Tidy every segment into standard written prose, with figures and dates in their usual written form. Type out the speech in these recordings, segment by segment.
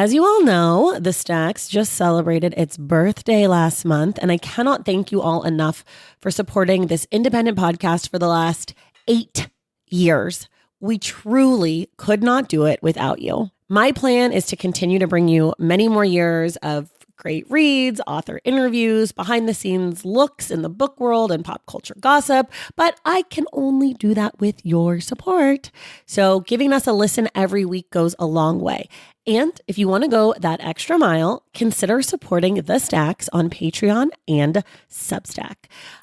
As you all know, The Stacks just celebrated its birthday last month, and I cannot thank you all enough for supporting this independent podcast for the last 8 years. We truly could not do it without you. My plan is to continue to bring you many more years of great reads, author interviews, behind the scenes looks in the book world and pop culture gossip, but I can only do that with your support. So giving us a listen every week goes a long way. And if you want to go that extra mile, consider supporting The Stacks on Patreon and Substack.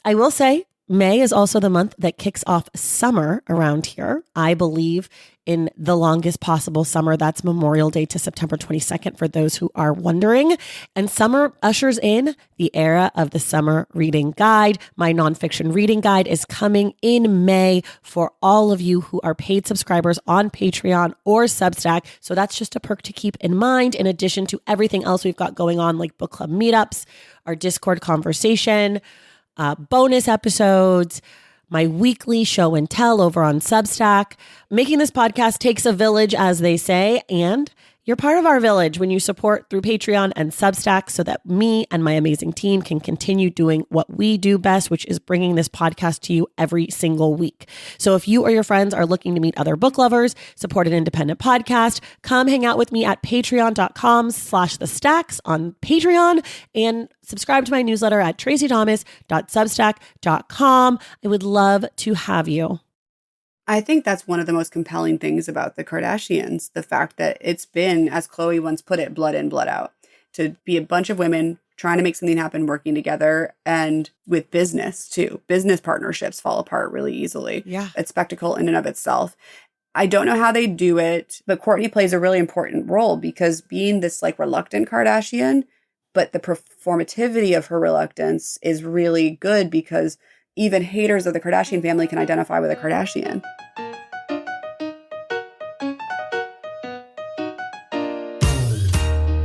I will say, May is also the month that kicks off summer around here. I believe in the longest possible summer. That's Memorial Day to September 22nd for those who are wondering. And summer ushers in the era of the summer reading guide. My nonfiction reading guide is coming in May for all of you who are paid subscribers on Patreon or Substack. So that's just a perk to keep in mind, in addition to everything else we've got going on, like book club meetups, our Discord conversation, bonus episodes, my weekly show and tell over on Substack. Making this podcast takes a village, as they say, and you're part of our village when you support through Patreon and Substack so that me and my amazing team can continue doing what we do best, which is bringing this podcast to you every single week. So if you or your friends are looking to meet other book lovers, support an independent podcast, come hang out with me at patreon.com/thestacks on Patreon and subscribe to my newsletter at tracythomas.substack.com. I would love to have you. I think that's one of the most compelling things about the Kardashians, the fact that it's been, as Khloe once put it, blood in, blood out, to be a bunch of women trying to make something happen, working together, and with business too. Business partnerships fall apart really easily. Yeah. It's spectacle in and of itself. I don't know how they do it, but Kourtney plays a really important role because being this like reluctant Kardashian, but the performativity of her reluctance is really good because even haters of the Kardashian family can identify with a Kardashian.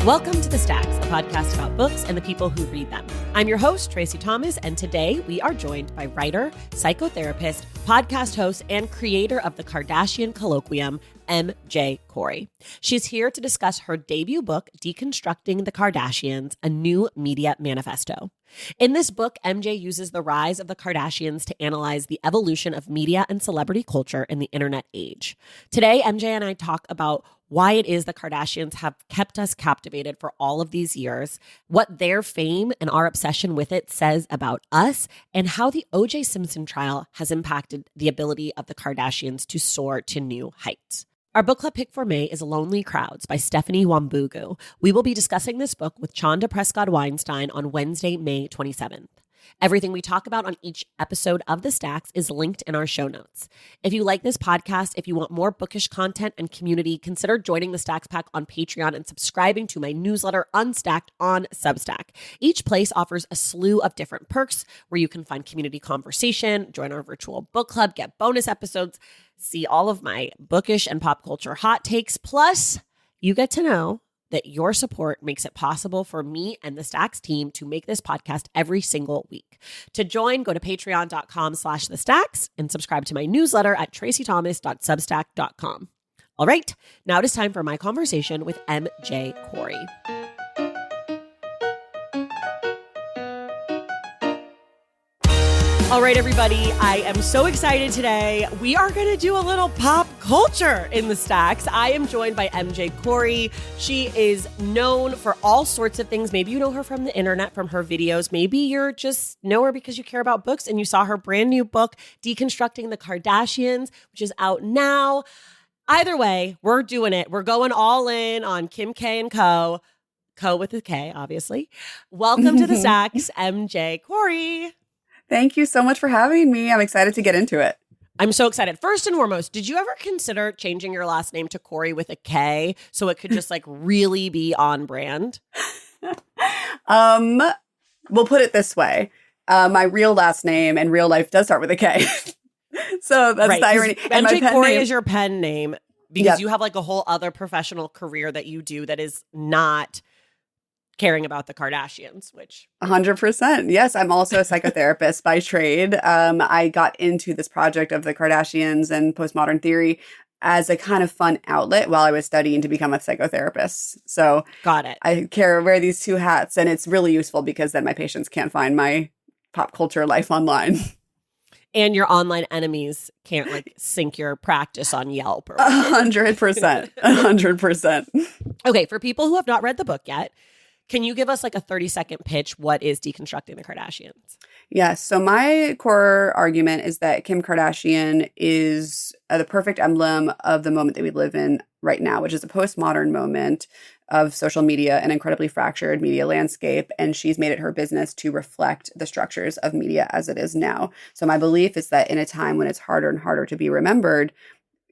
Welcome to The Stacks, a podcast about books and the people who read them. I'm your host, Tracy Thomas, and today we are joined by writer, psychotherapist, podcast host, and creator of the Kardashian Colloquium, MJ Corey. She's here to discuss her debut book, Deconstructing the Kardashians, a new media manifesto. In this book, MJ uses the rise of the Kardashians to analyze the evolution of media and celebrity culture in the internet age. Today, MJ and I talk about why it is the Kardashians have kept us captivated for all of these years, what their fame and our obsession with it says about us, and how the O.J. Simpson trial has impacted the ability of the Kardashians to soar to new heights. Our book club pick for May is Lonely Crowds by Stephanie Wambugu. We will be discussing this book with Chanda Prescott-Weinstein on Wednesday, May 27th. Everything we talk about on each episode of The Stacks is linked in our show notes. If you like this podcast, if you want more bookish content and community, consider joining the Stacks Pack on Patreon and subscribing to my newsletter Unstacked on Substack. Each place offers a slew of different perks where you can find community conversation, join our virtual book club, get bonus episodes, see all of my bookish and pop culture hot takes. Plus, you get to know that your support makes it possible for me and the Stacks team to make this podcast every single week. To join, go to patreon.com/thestacks and subscribe to my newsletter at tracythomas.substack.com. All right, now it is time for my conversation with MJ Corey. All right, everybody, I am so excited today. We are going to do a little pop culture in the Stacks. I am joined by MJ Corey. She is known for all sorts of things. Maybe you know her from the internet, from her videos. Maybe you're just know her because you care about books and you saw her brand new book, Deconstructing the Kardashians, which is out now. Either way, we're doing it. We're going all in on Kim K and Co. Co with a K, obviously. Welcome to the Stacks, MJ Corey. Thank you so much for having me. I'm excited to get into it. I'm so excited. First and foremost, did you ever consider changing your last name to Corey with a K so it could just like really be on brand? We'll put it this way. My real last name in real life does start with a K. So that's right, the irony. And MJ Corey is your pen name because you have like a whole other professional career that you do that is not caring about the Kardashians, which 100%. Yes, I'm also a psychotherapist by trade. I got into this project of the Kardashians and postmodern theory as a kind of fun outlet while I was studying to become a psychotherapist. So Got it. I wear these two hats, and it's really useful because then my patients can't find my pop culture life online. And your online enemies can't like sync your practice on Yelp or whatever. 100%. 100%. Okay, for people who have not read the book yet, can you give us like a 30-second pitch? What is Deconstructing the Kardashians? Yes. So my core argument is that Kim Kardashian is the perfect emblem of the moment that we live in right now, which is a postmodern moment of social media, an incredibly fractured media landscape. And she's made it her business to reflect the structures of media as it is now. So my belief is that in a time when it's harder and harder to be remembered,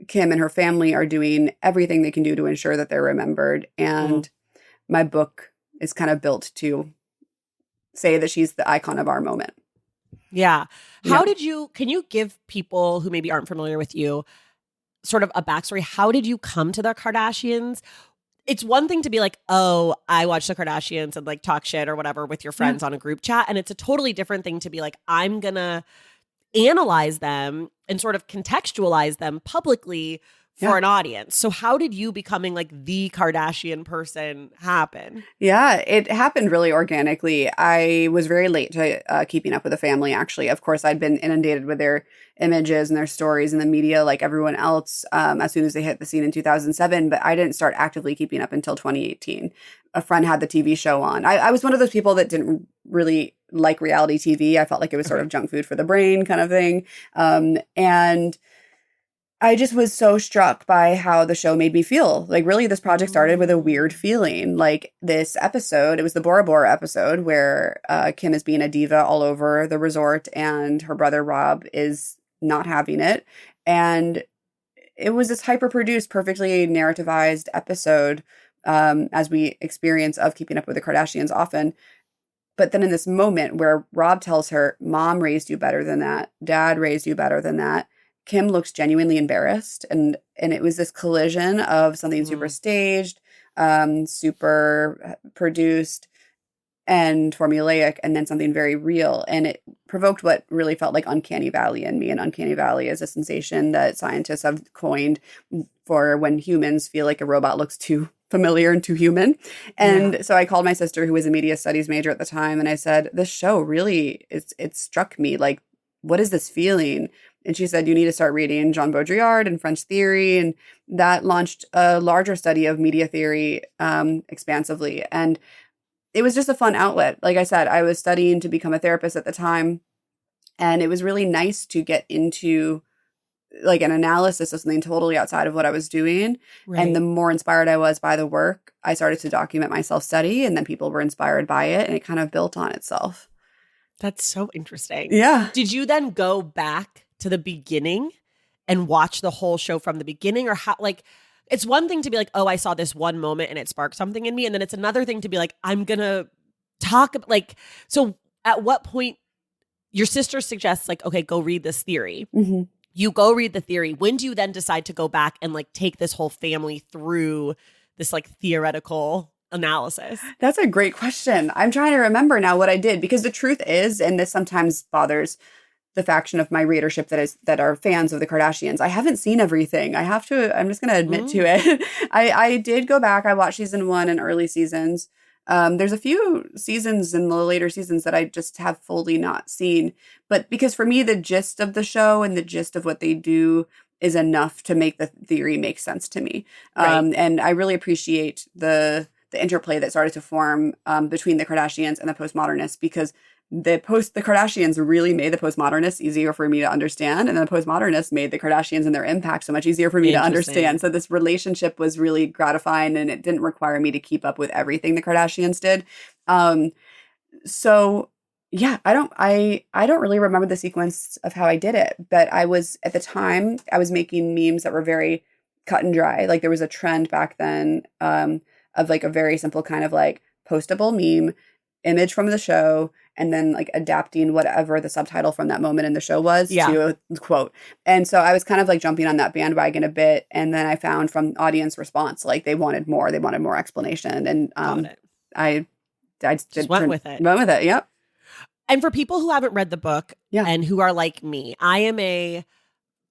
Kim and her family are doing everything they can do to ensure that they're remembered. And my book is kind of built to say that she's the icon of our moment. Yeah. Can you give people who maybe aren't familiar with you sort of a backstory? How did you come to the Kardashians? It's one thing to be like, oh, I watch the Kardashians and like talk shit or whatever with your friends on a group chat. And it's a totally different thing to be like, I'm going to analyze them and sort of contextualize them publicly for an audience. So how did you becoming like the Kardashian person happen? Yeah, it happened really organically. I was very late to keeping up with the family, actually. Of course, I'd been inundated with their images and their stories in the media like everyone else as soon as they hit the scene in 2007. But I didn't start actively keeping up until 2018. A friend had the TV show on. I was one of those people that didn't really like reality TV. I felt like it was sort of junk food for the brain kind of thing. And I just was so struck by how the show made me feel. Like, really, this project started with a weird feeling. Like, this episode, it was the Bora Bora episode where Kim is being a diva all over the resort and her brother Rob is not having it. And it was this hyper-produced, perfectly narrativized episode, as we experience of Keeping Up with the Kardashians often. But then in this moment where Rob tells her, Mom raised you better than that, Dad raised you better than that, Kim looks genuinely embarrassed. And it was this collision of something super staged, super produced, and formulaic, and then something very real. And it provoked what really felt like Uncanny Valley in me. And Uncanny Valley is a sensation that scientists have coined for when humans feel like a robot looks too familiar and too human. And so I called my sister, who was a media studies major at the time, and I said, this show really, it struck me. Like, what is this feeling? And she said, you need to start reading Jean Baudrillard and French theory. And that launched a larger study of media theory expansively. And it was just a fun outlet. Like I said, I was studying to become a therapist at the time. And it was really nice to get into like an analysis of something totally outside of what I was doing. Right. And the more inspired I was by the work, I started to document my self-study, and then people were inspired by it, and it kind of built on itself. That's so interesting. Yeah. Did you then go back to the beginning and watch the whole show from the beginning? Or how, like, it's one thing to be like, oh, I saw this one moment and it sparked something in me. And then it's another thing to be like, I'm going to talk like, so at what point your sister suggests like, okay, go read this theory. Mm-hmm. You go read the theory. When do you then decide to go back and like take this whole family through this like theoretical analysis? That's a great question. I'm trying to remember now what I did, because the truth is, and this sometimes bothers the faction of my readership that are fans of the Kardashians, I haven't seen everything. I'm just going to admit to it. I did go back. I watched season 1 and early seasons. There's a few seasons in the later seasons that I just have fully not seen. But because for me, the gist of the show and the gist of what they do is enough to make the theory make sense to me. Right. And I really appreciate the interplay that started to form between the Kardashians and the postmodernists, because the Kardashians really made the postmodernists easier for me to understand, and the postmodernists made the Kardashians and their impact so much easier for me to understand. So this relationship was really gratifying, and it didn't require me to keep up with everything the Kardashians did. So yeah, I don't really remember the sequence of how I did it, but at the time I was making memes that were very cut and dry. Like, there was a trend back then of like a very simple kind of like postable meme image from the show, and then like adapting whatever the subtitle from that moment in the show was to a quote. And so I was kind of like jumping on that bandwagon a bit. And then I found from audience response, like they wanted more explanation. And I just went with it. Went with it. Yep. And for people who haven't read the book and who are like me, I am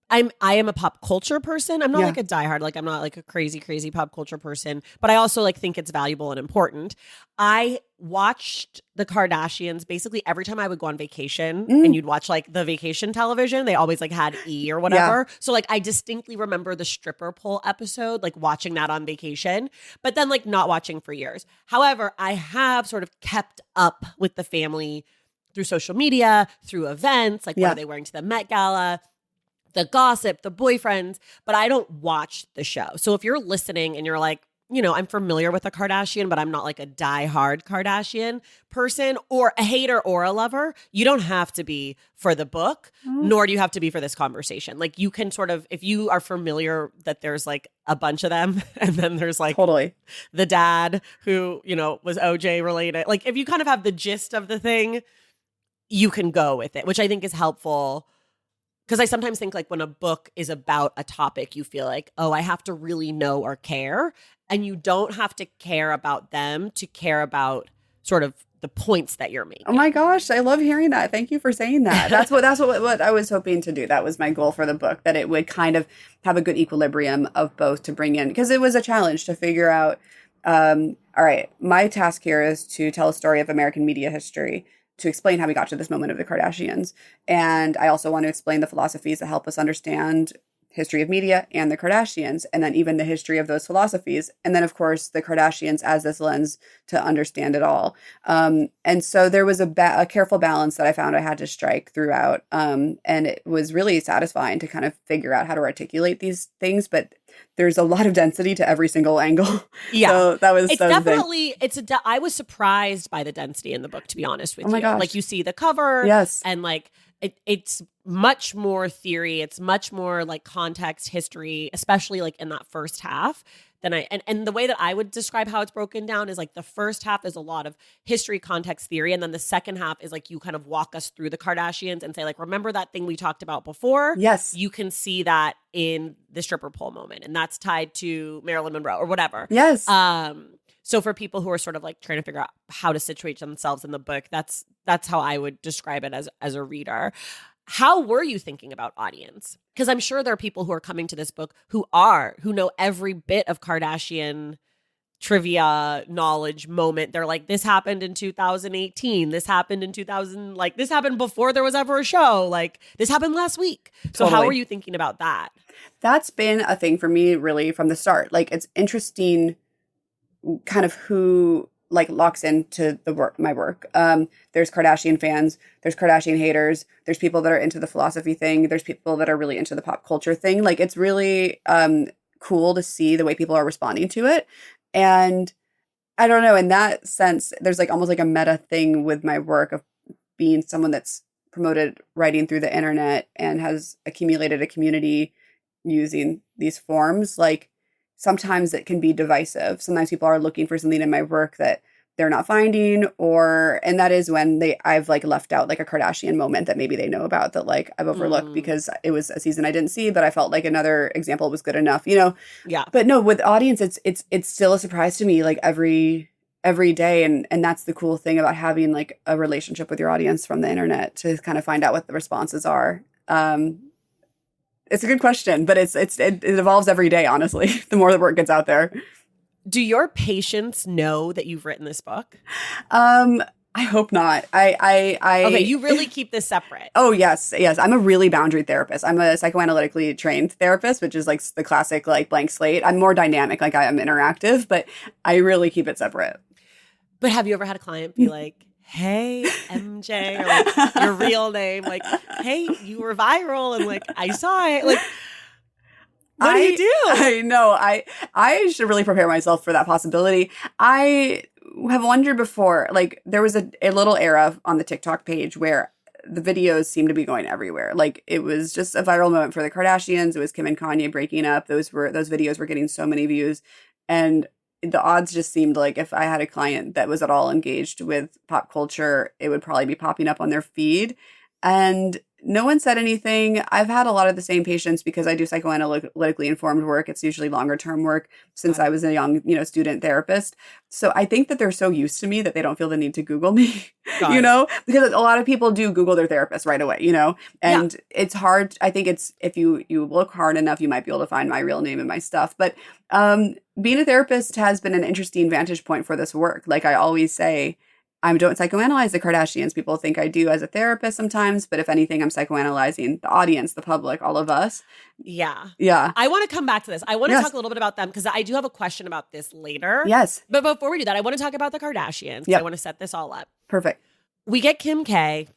I am a pop culture person. I'm not Yeah. like a diehard, like I'm not like a crazy, crazy pop culture person, but I also like think it's valuable and important. I watched the Kardashians basically every time I would go on vacation and Mm, you'd watch like the vacation television. They always like had E or yeah. whatever. So like I distinctly remember the stripper pole episode, like watching that on vacation, but then like not watching for years. However, I have sort of kept up with the family through social media, through events, like what are Yeah. they wearing to the Met Gala, the gossip, the boyfriends, but I don't watch the show. So if you're listening and you're like, you know, I'm familiar with a Kardashian, but I'm not like a diehard Kardashian person or a hater or a lover, you don't have to be for the book, Oh, nor do you have to be for this conversation. Like you can sort of, if you are familiar that there's like a bunch of them and then there's like totally. the dad who, you know, was OJ related, like if you kind of have the gist of the thing, you can go with it, which I think is helpful because I sometimes think like when a book is about a topic, you feel like, oh, I have to really know or care. And you don't have to care about them to care about sort of the points that you're making. Oh my gosh, I love hearing that. Thank you for saying that. That's what I was hoping to do. That was my goal for the book, that it would kind of have a good equilibrium of both to bring in, because it was a challenge to figure out. All right, my task here is to tell a story of American media history, to explain how we got to this moment of the Kardashians, and I also want to explain the philosophies that help us understand history of media and the Kardashians, and then even the history of those philosophies, and then of course the Kardashians as this lens to understand it all. And so there was a careful balance that I found I had to strike throughout, and it was really satisfying to kind of figure out how to articulate these things, but there's a lot of density to every single angle. Yeah. So that was It's the thing. definitely, I was surprised by the density in the book, to be honest with Oh my you. gosh. Like you see the cover Yes. and like it's much more theory. It's much more like context, history, especially like in that first half than and the way that I would describe how it's broken down is like the first half is a lot of history, context, theory. And then the second half is like you kind of walk us through the Kardashians and say like, remember that thing we talked about before? Yes. You can see that in the stripper pole moment. And that's tied to Marilyn Monroe or whatever. Yes. So for people who are sort of like trying to figure out how to situate themselves in the book, that's how I would describe it as a reader. How were you thinking about audience? Because I'm sure there are people who are coming to this book who know every bit of Kardashian trivia knowledge moment. They're like, this happened in 2018. This happened in 2000. Like this happened before there was ever a show. Like this happened last week. So how Totally. were you thinking about that? That's been a thing for me really from the start. Like it's interesting kind of who like locks into my work. There's Kardashian fans, there's Kardashian haters, there's people that are into the philosophy thing, there's people that are really into the pop culture thing. Like it's really cool to see the way people are responding to it. And I don't know, in that sense, there's like almost like a meta thing with my work of being someone that's promoted writing through the internet and has accumulated a community using these forms. Like sometimes it can be divisive. Sometimes people are looking for something in my work that they're not finding, and that is when I've like left out like a Kardashian moment that maybe they know about that like I've overlooked because it was a season I didn't see, but I felt like another example was good enough, you know? Yeah. But no, with audience, it's still a surprise to me like every day. And that's the cool thing about having like a relationship with your audience from the internet, to kind of find out what the responses are. It's a good question, but it evolves every day, honestly, the more the work gets out there. Do your patients know that you've written this book? I hope not. Okay, you really keep this separate. Oh, yes. I'm a really boundary therapist. I'm a psychoanalytically trained therapist, which is like the classic like blank slate. I'm more dynamic, like I am interactive, but I really keep it separate. But have you ever had a client be like, hey, MJ, or like your real name, like, hey, you were viral and like I saw it. Like, what do you do? I know. I should really prepare myself for that possibility. I have wondered before, like there was a little era on the TikTok page where the videos seemed to be going everywhere. Like it was just a viral moment for the Kardashians. It was Kim and Kanye breaking up. Those videos were getting so many views. And the odds just seemed like if I had a client that was at all engaged with pop culture, it would probably be popping up on their feed. And no one said anything. I've had a lot of the same patients because I do psychoanalytically informed work. It's usually longer term work since I was a young, student therapist. So I think that they're so used to me that they don't feel the need to Google me, because a lot of people do Google their therapist right away, and it's hard. I think it's, if you look hard enough, you might be able to find my real name and my stuff. But being a therapist has been an interesting vantage point for this work. Like I always say, I don't psychoanalyze the Kardashians. People think I do as a therapist sometimes, but if anything, I'm psychoanalyzing the audience, the public, all of us. Yeah. Yeah. I want to come back to this. I want to talk a little bit about them because I do have a question about this later. Yes. But before we do that, I want to talk about the Kardashians. Yep. I want to set this all up. Perfect. We get Kim K.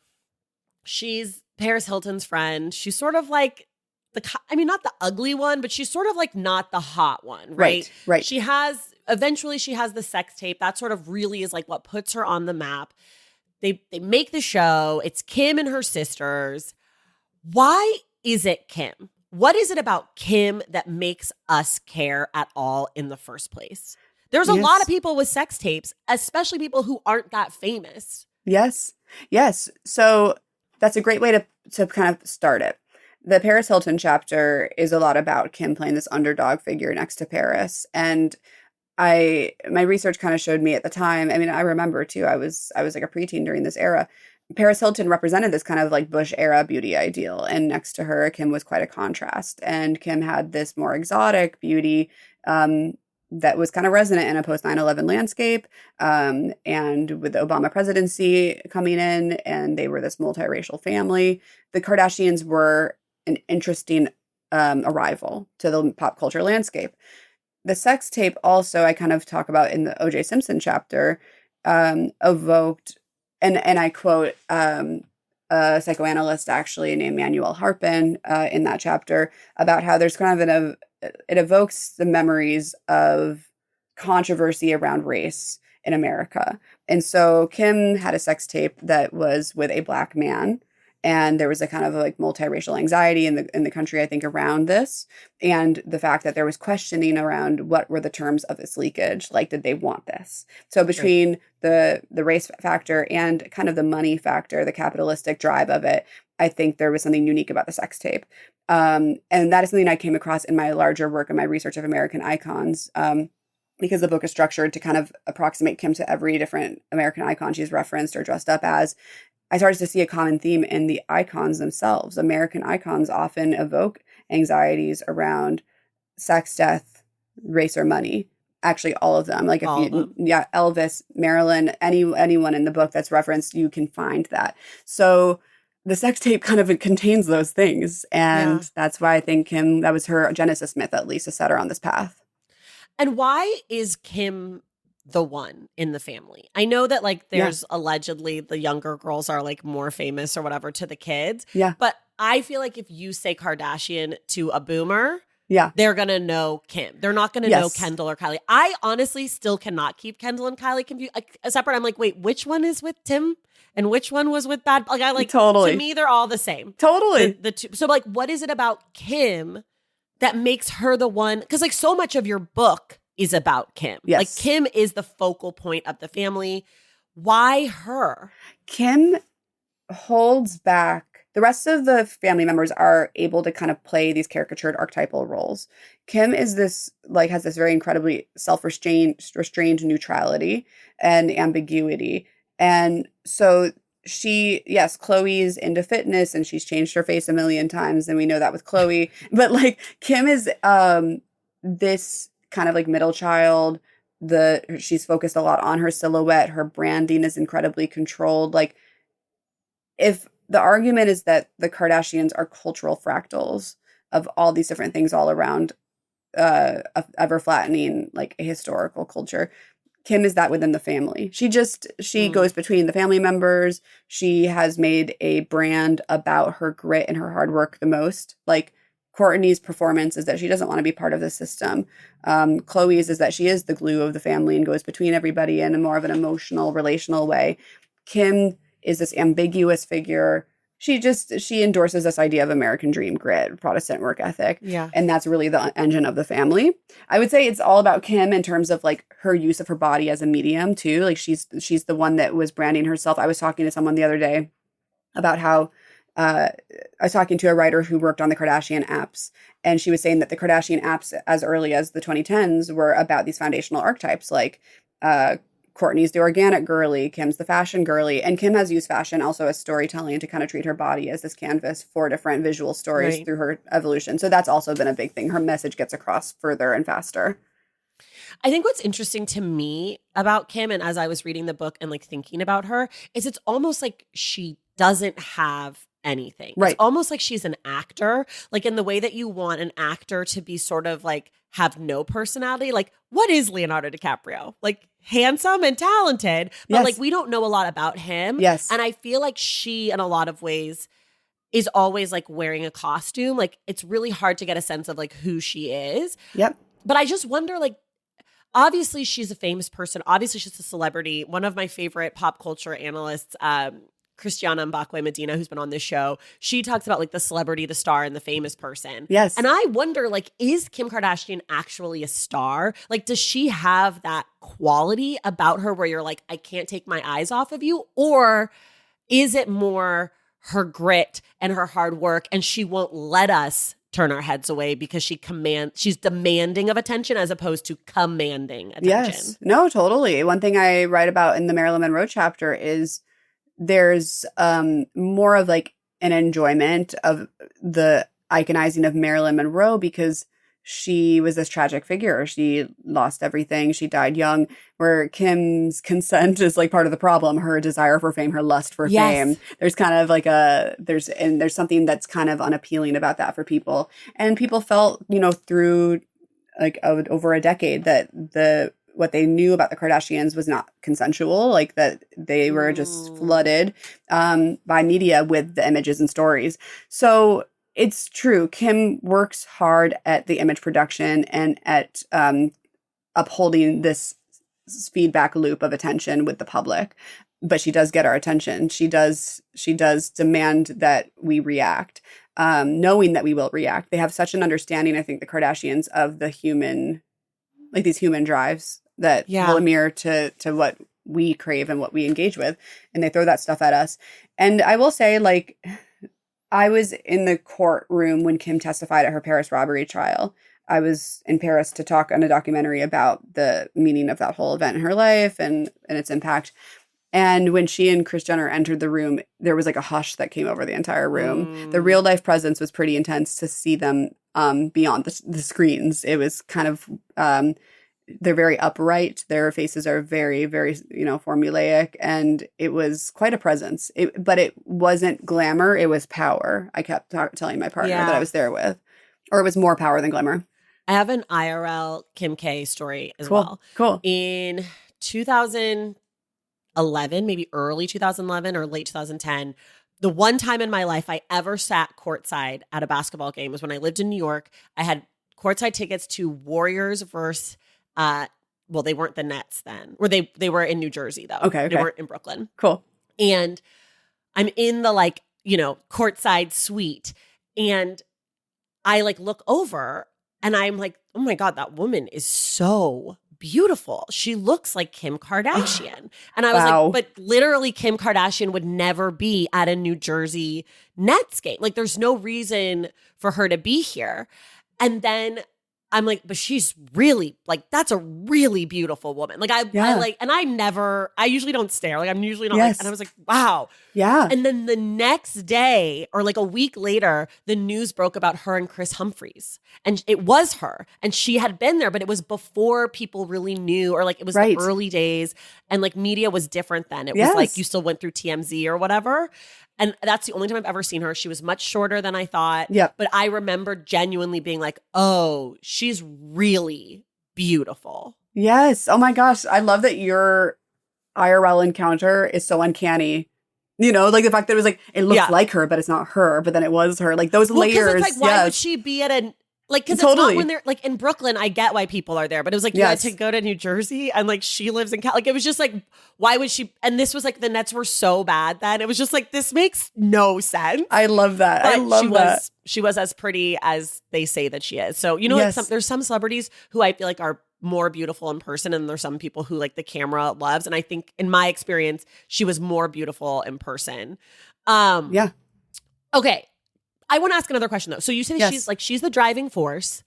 She's Paris Hilton's friend. She's sort of like not the ugly one, but she's sort of like not the hot one, right? Right. Eventually she has the sex tape. That sort of really is like what puts her on the map. They make the show. It's Kim and her sisters. Why is it Kim? What is it about Kim that makes us care at all in the first place? There's a lot of people with sex tapes, especially people who aren't that famous. Yes. So that's a great way to kind of start it. The Paris Hilton chapter is a lot about Kim playing this underdog figure next to Paris. And my research kind of showed me at the time, I remember too, I was like a preteen during this era. Paris Hilton represented this kind of like Bush era beauty ideal. And next to her, Kim was quite a contrast. And Kim had this more exotic beauty that was kind of resonant in a post 9/11 landscape. And with the Obama presidency coming in, and they were this multiracial family, the Kardashians were an interesting arrival to the pop culture landscape. The sex tape also, I kind of talk about in the O.J. Simpson chapter, evoked, and I quote a psychoanalyst actually named Manuel Harpin in that chapter about how there's kind of it evokes the memories of controversy around race in America. And so Kim had a sex tape that was with a Black man. And there was a kind of like multiracial anxiety in the country, I think, around this. And the fact that there was questioning around what were the terms of this leakage. Like, did they want this? So between the race factor and kind of the money factor, the capitalistic drive of it, I think there was something unique about the sex tape. And that is something I came across in my larger work and my research of American icons. Because the book is structured to kind of approximate Kim to every different American icon she's referenced or dressed up as. I started to see a common theme in the icons themselves. American icons often evoke anxieties around sex, death, race, or money. Actually, all of them. Like Elvis, Marilyn, anyone in the book that's referenced, you can find that. So the sex tape kind of contains those things. And that's why I think Kim, that was her Genesis myth, at least, to set her on this path. And why is Kim the one in the family? I know that like there's allegedly the younger girls are like more famous or whatever to the kids. Yeah. But I feel like if you say Kardashian to a boomer, they're going to know Kim. They're not going to know Kendall or Kylie. I honestly still cannot keep Kendall and Kylie separate. I'm like, wait, which one is with Tim? And which one was with Bad? Like, I like totally. To me, they're all the same. Totally. The two. So like, what is it about Kim that makes her the one? Because like so much of your book is about Kim. Yes. Like Kim is the focal point of the family. Why her? Kim holds back. The rest of the family members are able to kind of play these caricatured archetypal roles. Kim is this, like, has this very incredibly restrained neutrality and ambiguity. And so Chloe's into fitness and she's changed her face a million times. And we know that with Chloe. But like Kim is this kind of like middle child. She's focused a lot on her silhouette. Her branding is incredibly controlled. Like, if the argument is that the Kardashians are cultural fractals of all these different things all around ever flattening like a historical culture, Kim is that within the family. She goes between the family members. She has made a brand about her grit and her hard work the most. Like, Kourtney's performance is that she doesn't want to be part of the system. Chloe's is that she is the glue of the family and goes between everybody in a more of an emotional, relational way. Kim is this ambiguous figure. She endorses this idea of American dream, grit, Protestant work ethic. Yeah. And that's really the engine of the family. I would say it's all about Kim in terms of like her use of her body as a medium too. Like she's the one that was branding herself. I was talking to someone the other day about how I was talking to a writer who worked on the Kardashian apps, and she was saying that the Kardashian apps as early as the 2010s were about these foundational archetypes, like Kourtney's the organic girly, Kim's the fashion girly, and Kim has used fashion also as storytelling to kind of treat her body as this canvas for different visual stories through her evolution. So that's also been a big thing. Her message gets across further and faster. I think what's interesting to me about Kim, and as I was reading the book and like thinking about her, is it's almost like she doesn't have anything. Right. It's almost like she's an actor, like in the way that you want an actor to be sort of like have no personality. Like, what is Leonardo DiCaprio? Like, handsome and talented, but like we don't know a lot about him. Yes. And I feel like she, in a lot of ways, is always like wearing a costume. Like, it's really hard to get a sense of like who she is. Yep. But I just wonder, like, obviously she's a famous person. Obviously she's a celebrity. One of my favorite pop culture analysts, Christiana Mbakwe Medina, who's been on this show, she talks about like the celebrity, the star, and the famous person. Yes. And I wonder, like, is Kim Kardashian actually a star? Like, does she have that quality about her where you're like, I can't take my eyes off of you? Or is it more her grit and her hard work, and she won't let us turn our heads away because she's demanding of attention as opposed to commanding attention? Yes. No, totally. One thing I write about in the Marilyn Monroe chapter is there's more of like an enjoyment of the iconizing of Marilyn Monroe because she was this tragic figure. She lost everything. She died young, where Kim's consent is like part of the problem. Her desire for fame, her lust for fame. There's kind of like there's something that's kind of unappealing about that for people. And people felt, through like over a decade that what they knew about the Kardashians was not consensual, like that they were just flooded by media with the images and stories. So it's true. Kim works hard at the image production and at upholding this feedback loop of attention with the public. But she does get our attention. She does demand that we react, knowing that we will react. They have such an understanding, I think, the Kardashians, of the human, like these human drives that will mirror to what we crave and what we engage with. And they throw that stuff at us. And I will say, like, I was in the courtroom when Kim testified at her Paris robbery trial. I was in Paris to talk on a documentary about the meaning of that whole event in her life and its impact. And when she and Kris Jenner entered the room, there was like a hush that came over the entire room. The real life presence was pretty intense to see them beyond the screens. It was kind of they're very upright. Their faces are very, very, formulaic. And it was quite a presence. But it wasn't glamour. It was power. I kept telling my partner that I was there with. Or it was more power than glamour. I have an IRL Kim K story as well. Cool. In 2011, maybe early 2011 or late 2010, the one time in my life I ever sat courtside at a basketball game was when I lived in New York. I had courtside tickets to Warriors versus well, they weren't the Nets then. Or they were in New Jersey, though. Okay. They weren't in Brooklyn. Cool. And I'm in the, like, courtside suite. And I, like, look over and I'm like, oh, my God, that woman is so beautiful. She looks like Kim Kardashian. And I was like, but literally Kim Kardashian would never be at a New Jersey Nets game. Like, there's no reason for her to be here. And then I'm like, but she's really, like, that's a really beautiful woman. Like, I like, and I usually don't stare. Like, I'm usually not like, and I was like, wow. Yeah. And then the next day or like a week later, the news broke about her and Chris Humphries. And it was her. And she had been there, but it was before people really knew, or like it was the early days. And like media was different then. It was like you still went through TMZ or whatever. And that's the only time I've ever seen her. She was much shorter than I thought. Yep. But I remember genuinely being like, oh, she's really beautiful. Yes. Oh my gosh. I love that your IRL encounter is so uncanny. Like the fact that it was like, it looked like her, but it's not her, but then it was her. Like those layers. It's like, why would she be at a, like, because it's not when they're, like, in Brooklyn, I get why people are there, but it was like, you had to go to New Jersey, and, like, she lives in like, it was just like, why would she, and this was like, the Nets were so bad then, it was just like, this makes no sense. I love that. But I love that. She was as pretty as they say that she is. So, like there's some celebrities who I feel like are more beautiful in person, and there's some people who like the camera loves, and I think in my experience, she was more beautiful in person. Okay. I want to ask another question though. So you say Yes. she's the driving force,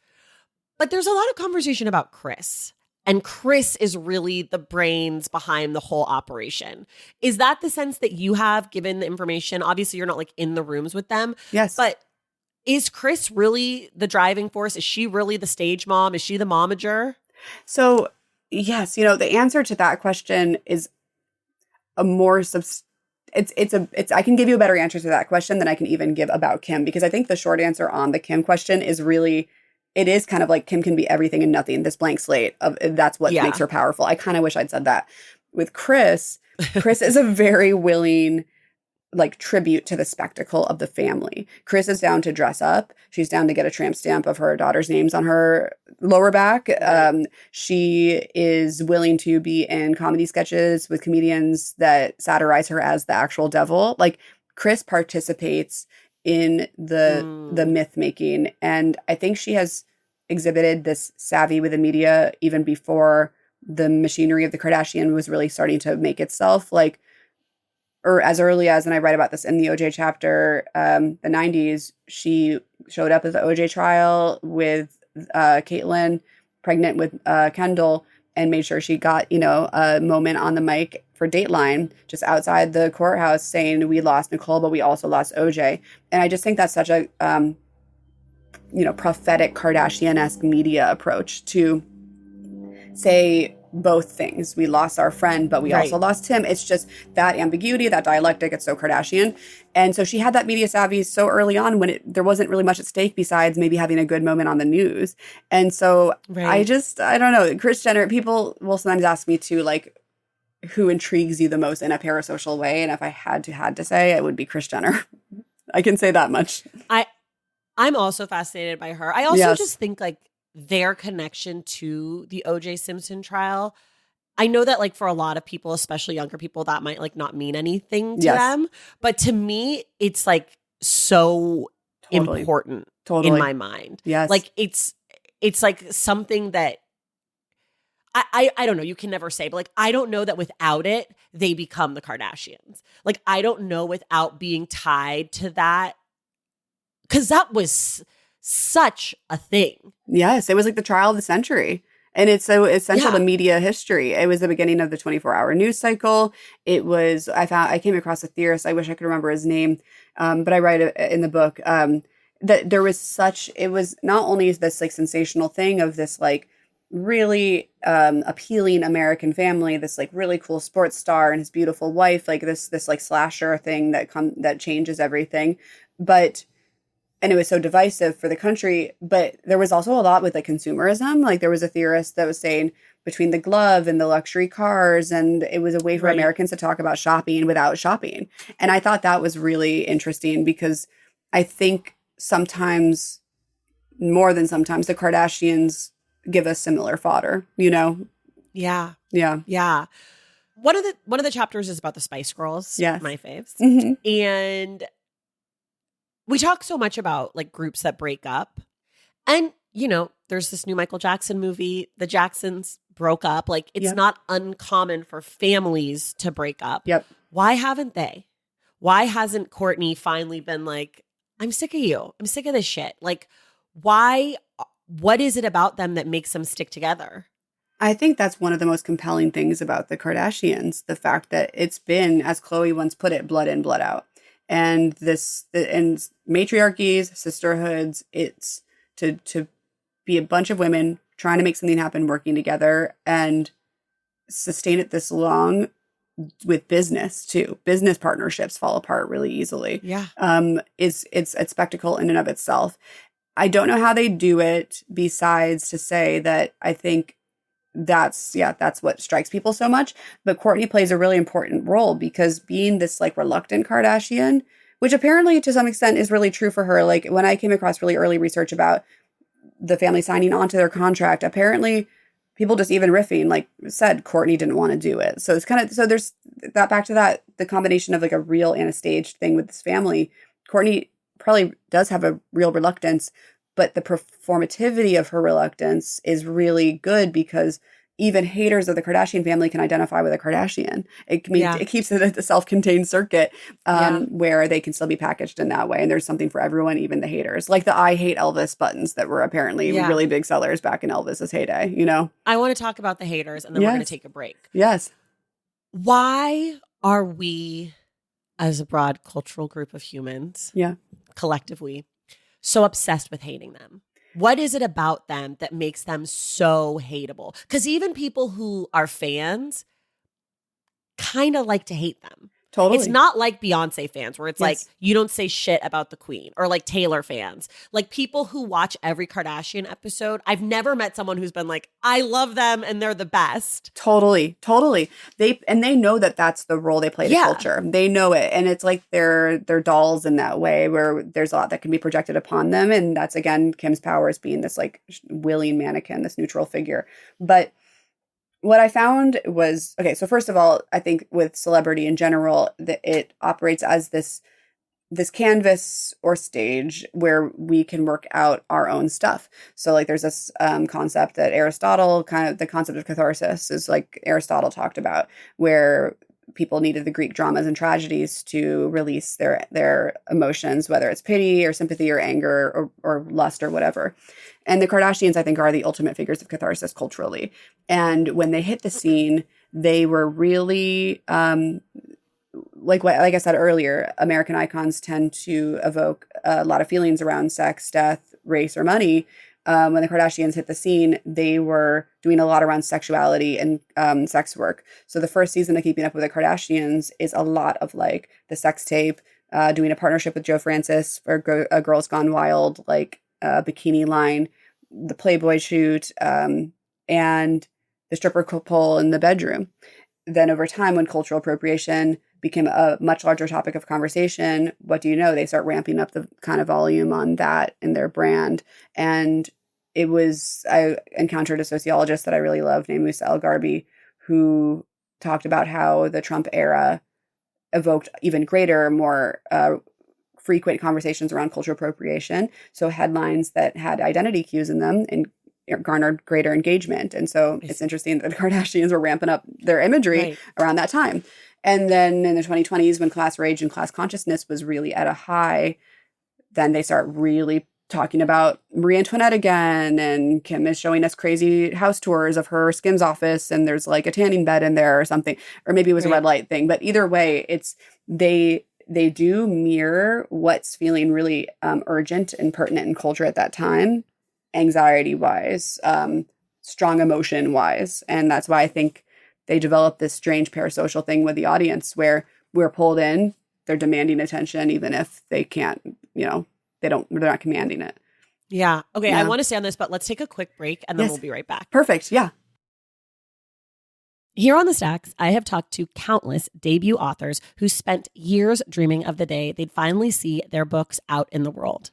but there's a lot of conversation about Chris. And Chris is really the brains behind the whole operation. Is that the sense that you have given the information? Obviously, you're not like in the rooms with them, Yes. but is Chris really the driving force? Is she really the stage mom? Is she the momager? So, yes, the answer to that question is a more I can give you a better answer to that question than I can even give about Kim, because I think the short answer on the Kim question is really, it is kind of like Kim can be everything and nothing, this blank slate of that's what makes her powerful. I kind of wish I'd said that. With Chris is a very willing like tribute to the spectacle of the family. Chris is down to dress up. She's down to get a tramp stamp of her daughter's names on her lower back. She is willing to be in comedy sketches with comedians that satirize her as the actual devil. Like Chris participates in the myth making, and I think she has exhibited this savvy with the media even before the machinery of the Kardashian was really starting to make itself. Like, or as early as, and I write about this in the OJ chapter, the 90s, she showed up at the OJ trial with Caitlyn, pregnant with Kendall, and made sure she got, a moment on the mic for Dateline, just outside the courthouse saying, we lost Nicole, but we also lost OJ. And I just think that's such a, prophetic Kardashian-esque media approach to say both things. We lost our friend, but we also lost him. It's just that ambiguity, that dialectic. It's so Kardashian. And so she had that media savvy so early on when there wasn't really much at stake besides maybe having a good moment on the news. And so I don't know, Kris Jenner, people will sometimes ask me to like, who intrigues you the most in a parasocial way? And if I had to say, it would be Kris Jenner. I can say that much. I'm also fascinated by her. I also just think like their connection to the O.J. Simpson trial. I know that like for a lot of people, especially younger people, that might like not mean anything to them. But to me, it's like so important in my mind. Yes. Like it's like something that I don't know, you can never say, but like I don't know that without it, they become the Kardashians. Like I don't know without being tied to that. Because that was such a thing. Yes, it was like the trial of the century. And it's so essential to media history. It was the beginning of the 24-hour news cycle. It was, I came across a theorist, I wish I could remember his name, but I write it in the book, that there was it was not only this like sensational thing of this like really appealing American family, this like really cool sports star and his beautiful wife, like this like slasher thing that changes everything. And it was so divisive for the country, but there was also a lot with like consumerism. Like there was a theorist that was saying between the glove and the luxury cars, and it was a way for Americans to talk about shopping without shopping. And I thought that was really interesting because I think sometimes, more than sometimes, the Kardashians give us similar fodder, Yeah. Yeah. One of the chapters is about the Spice Girls. Yes. My faves. Mm-hmm. And we talk so much about like groups that break up, and there's this new Michael Jackson movie. The Jacksons broke up. Like it's not uncommon for families to break up. Yep. Why haven't they? Why hasn't Kourtney finally been like, I'm sick of you. I'm sick of this shit. Like why? What is it about them that makes them stick together? I think that's one of the most compelling things about the Kardashians. The fact that it's been, as Khloe once put it, blood in, blood out. And and matriarchies, sisterhoods, it's to be a bunch of women trying to make something happen, working together, and sustain it this long with business too. Business partnerships fall apart really easily. Yeah. It's a spectacle in and of itself. I don't know how they do it besides to say that I think that's what strikes people so much. But Kourtney plays a really important role because being this like reluctant Kardashian, which apparently to some extent is really true for her. Like when I came across really early research about the family signing onto their contract, apparently people just even riffing like said Kourtney didn't want to do it. So it's kind of, so there's that back to that, the combination of like a real and a staged thing with this family. Kourtney probably does have a real reluctance, but the performativity of her reluctance is really good because even haters of the Kardashian family can identify with a Kardashian. It keeps it at the self-contained circuit where they can still be packaged in that way. And there's something for everyone, even the haters. Like the I hate Elvis buttons that were apparently really big sellers back in Elvis's heyday, you know? I want to talk about the haters and then we're going to take a break. Yes. Why are we, as a broad cultural group of humans, collectively, so obsessed with hating them? What is it about them that makes them so hateable? Because even people who are fans kind of like to hate them. Totally. It's not like Beyonce fans where it's like, you don't say shit about the queen, or like Taylor fans. Like people who watch every Kardashian episode, I've never met someone who's been like, I love them and they're the best. Totally. They know that that's the role they play to culture. They know it. And it's like they're dolls in that way where there's a lot that can be projected upon them. And that's, again, Kim's power as being this like willing mannequin, this neutral figure. But what I found was, okay, so first of all, I think with celebrity in general, that it operates as this canvas or stage where we can work out our own stuff. So like there's this concept that Aristotle, kind of the concept of catharsis is like Aristotle talked about, where people needed the Greek dramas and tragedies to release their emotions, whether it's pity or sympathy or anger or lust or whatever. And the Kardashians, I think, are the ultimate figures of catharsis culturally. And when they hit the scene, they were really, like I said earlier, American icons tend to evoke a lot of feelings around sex, death, race, or money. When the Kardashians hit the scene, they were doing a lot around sexuality and sex work. So the first season of Keeping Up with the Kardashians is a lot of like the sex tape, doing a partnership with Joe Francis for Girls Gone Wild, like bikini line, the Playboy shoot, and the stripper pole in the bedroom. Then over time, when cultural appropriation became a much larger topic of conversation, what do you know? They start ramping up the kind of volume on that in their brand. And I encountered a sociologist that I really love named Musa El-Garbi, who talked about how the Trump era evoked even greater, more frequent conversations around cultural appropriation. So headlines that had identity cues in them and garnered greater engagement. And so it's interesting that the Kardashians were ramping up their imagery around that time. And then in the 2020s, when class rage and class consciousness was really at a high, then they start really talking about Marie Antoinette again. And Kim is showing us crazy house tours of her Skims office. And there's like a tanning bed in there or something. Or maybe it was a red light thing. But either way, it's they do mirror what's feeling really urgent and pertinent in culture at that time, anxiety-wise, strong emotion-wise. And that's why I think they develop this strange parasocial thing with the audience where we're pulled in, they're demanding attention, even if they can't, they're not commanding it. Yeah. Okay. Yeah. I want to stay on this, but let's take a quick break and then we'll be right back. Perfect. Yeah. Here on The Stacks, I have talked to countless debut authors who spent years dreaming of the day they'd finally see their books out in the world.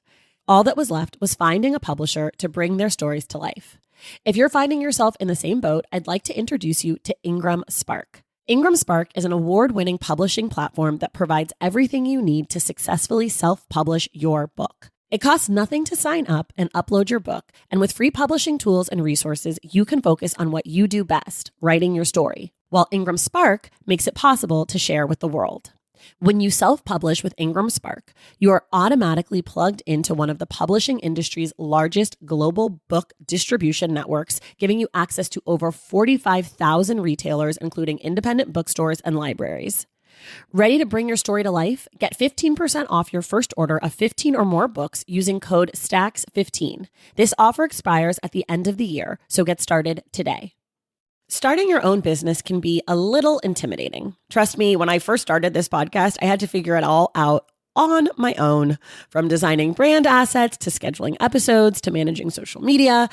All that was left was finding a publisher to bring their stories to life. If you're finding yourself in the same boat, I'd like to introduce you to Ingram Spark. Ingram Spark is an award-winning publishing platform that provides everything you need to successfully self-publish your book. It costs nothing to sign up and upload your book, and with free publishing tools and resources, you can focus on what you do best, writing your story, while Ingram Spark makes it possible to share with the world. When you self-publish with Ingram Spark, you are automatically plugged into one of the publishing industry's largest global book distribution networks, giving you access to over 45,000 retailers, including independent bookstores and libraries. Ready to bring your story to life? Get 15% off your first order of 15 or more books using code STACKS15. This offer expires at the end of the year, so get started today. Starting your own business can be a little intimidating. Trust me, when I first started this podcast, I had to figure it all out on my own, from designing brand assets to scheduling episodes to managing social media.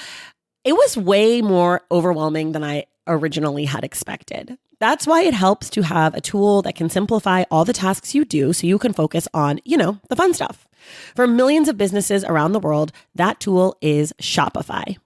It was way more overwhelming than I originally had expected. That's why it helps to have a tool that can simplify all the tasks you do so you can focus on, the fun stuff. For millions of businesses around the world, that tool is Shopify.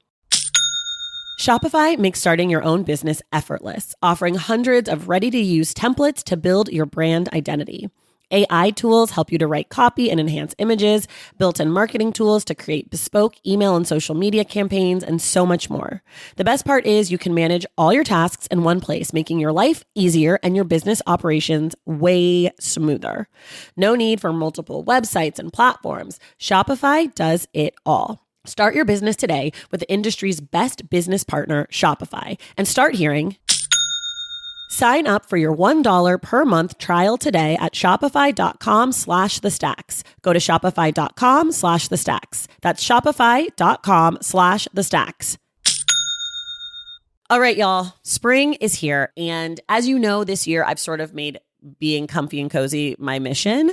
Shopify makes starting your own business effortless, offering hundreds of ready-to-use templates to build your brand identity. AI tools help you to write copy and enhance images, built-in marketing tools to create bespoke email and social media campaigns, and so much more. The best part is you can manage all your tasks in one place, making your life easier and your business operations way smoother. No need for multiple websites and platforms. Shopify does it all. Start your business today with the industry's best business partner, Shopify, and start hearing. Sign up for your $1 per month trial today at shopify.com/thestacks. Go to shopify.com/thestacks. That's shopify.com/thestacks. All right, y'all. Spring is here. And as you know, this year I've sort of made being comfy and cozy my mission.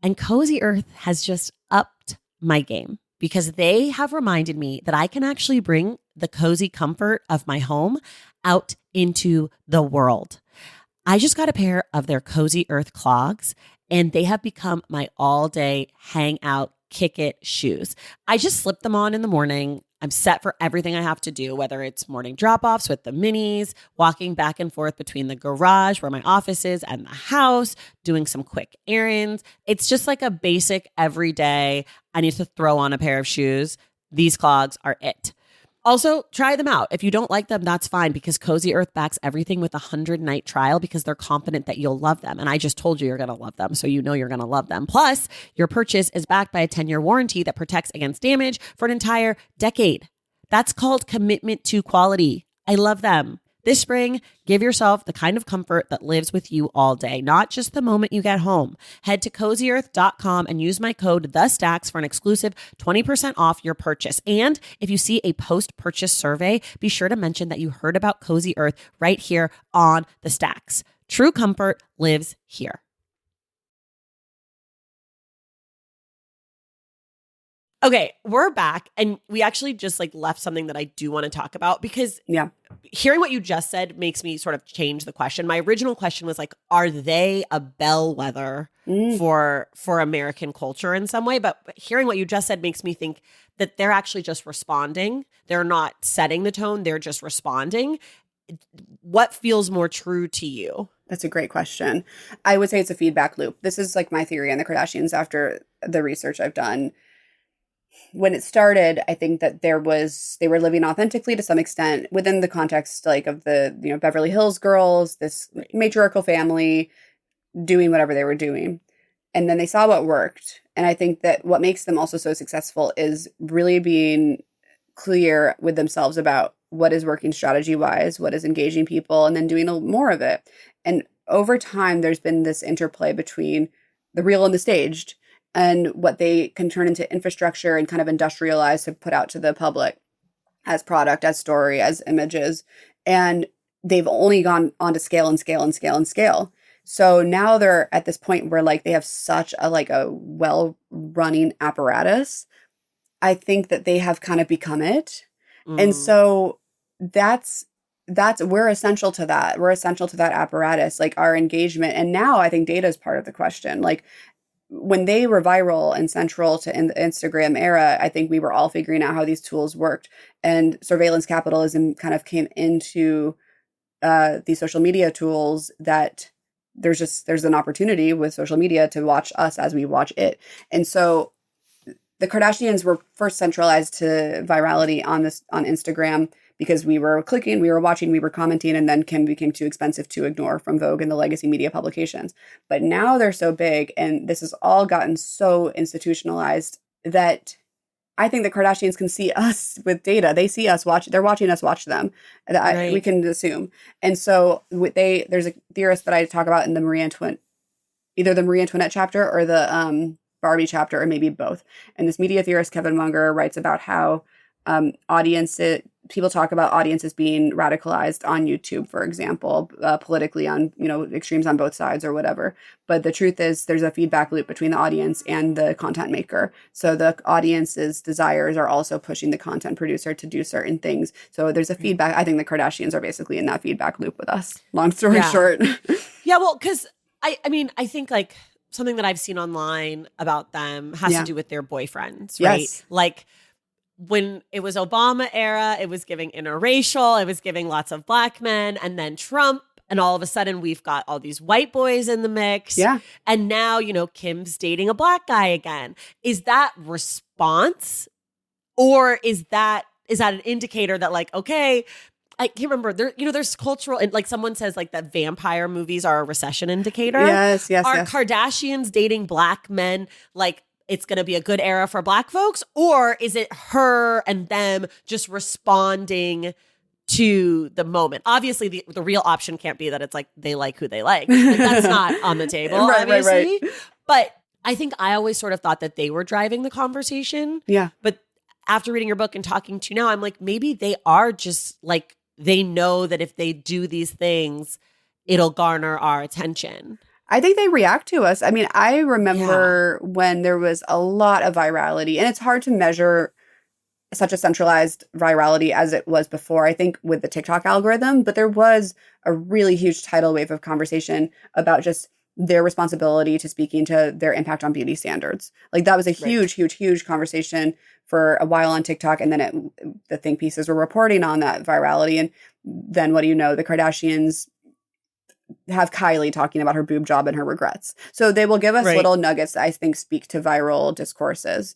And Cozy Earth has just upped my game because they have reminded me that I can actually bring the cozy comfort of my home out into the world. I just got a pair of their Cozy Earth clogs, and they have become my all-day hangout, kick it shoes. I just slip them on in the morning. I'm set for everything I have to do, whether it's morning drop-offs with the minis, walking back and forth between the garage where my office is and the house, doing some quick errands. It's just like a basic everyday, I need to throw on a pair of shoes. These clogs are it. Also, try them out. If you don't like them, that's fine because Cozy Earth backs everything with a 100-night trial because they're confident that you'll love them. And I just told you you're going to love them, so you know you're going to love them. Plus, your purchase is backed by a 10-year warranty that protects against damage for an entire decade. That's called commitment to quality. I love them. This spring, give yourself the kind of comfort that lives with you all day, not just the moment you get home. Head to cozyearth.com and use my code THESTACKS for an exclusive 20% off your purchase. And if you see a post-purchase survey, be sure to mention that you heard about Cozy Earth right here on The Stacks. True comfort lives here. Okay, we're back, and we actually just left something that I do want to talk about because hearing what you just said makes me sort of change the question. My original question was are they a bellwether for American culture in some way? But hearing what you just said makes me think that they're actually just responding. They're not setting the tone. They're just responding. What feels more true to you? That's a great question. I would say it's a feedback loop. This is my theory on the Kardashians after the research I've done. When it started, I think that they were living authentically to some extent within the context of the Beverly Hills girls, this matriarchal family doing whatever they were doing. And then they saw what worked. And I think that what makes them also so successful is really being clear with themselves about what is working strategy wise, what is engaging people, and then doing more of it. And over time, there's been this interplay between the real and the staged, and what they can turn into infrastructure and kind of industrialize to put out to the public as product, as story, as images. And they've only gone on to scale and scale and scale and scale. So now they're at this point where they have such a well-running apparatus. I think that they have kind of become it. And so that's we're essential to that. We're essential to that apparatus, our engagement. And now I think data is part of the question. When they were viral and central to the Instagram era, I think we were all figuring out how these tools worked, and surveillance capitalism kind of came into these social media tools that there's an opportunity with social media to watch us as we watch it. And so the Kardashians were first centralized to virality on Instagram because we were clicking, we were watching, we were commenting, and then Kim became too expensive to ignore from Vogue and the legacy media publications. But now they're so big, and this has all gotten so institutionalized that I think the Kardashians can see us with data. They see us they're watching us watch them. Right. We can assume. And so there's a theorist that I talk about in the either the Marie Antoinette chapter or the Barbie chapter, or maybe both. And this media theorist, Kevin Munger, writes about how people talk about audiences being radicalized on YouTube, for example, politically on, extremes on both sides or whatever. But the truth is there's a feedback loop between the audience and the content maker. So the audience's desires are also pushing the content producer to do certain things. So there's a feedback. I think the Kardashians are basically in that feedback loop with us. Long story short. Yeah, well, because I think something that I've seen online about them has to do with their boyfriends, right? Yes. When it was Obama era, it was giving interracial, it was giving lots of black men, and then Trump And all of a sudden we've got all these white boys in the mix. Yeah. And now, Kim's dating a black guy again. Is that response? Or is that an indicator that like, okay, I can't remember. There's cultural, and like someone says like that vampire movies are a recession indicator. Yes. Are Kardashians dating black men like it's going to be a good era for black folks? Or is it her and them just responding to the moment? Obviously, the real option can't be that it's like they like who they like. Like, that's not on the table, obviously. Right. But I think I always sort of thought that they were driving the conversation. Yeah. But after reading your book and talking to you now, I'm like, maybe they are just like, they know that if they do these things, it'll garner our attention. I think they react to us. I mean, I remember when there was a lot of virality, and it's hard to measure such a centralized virality as it was before, I think, with the TikTok algorithm. But there was a really huge tidal wave of conversation about just their responsibility to speaking to their impact on beauty standards. Like that was a huge conversation for a while on TikTok. And then the think pieces were reporting on that virality. And then what do you know? The Kardashians have Kylie talking about her boob job and her regrets. So they will give us little nuggets that I think speak to viral discourses.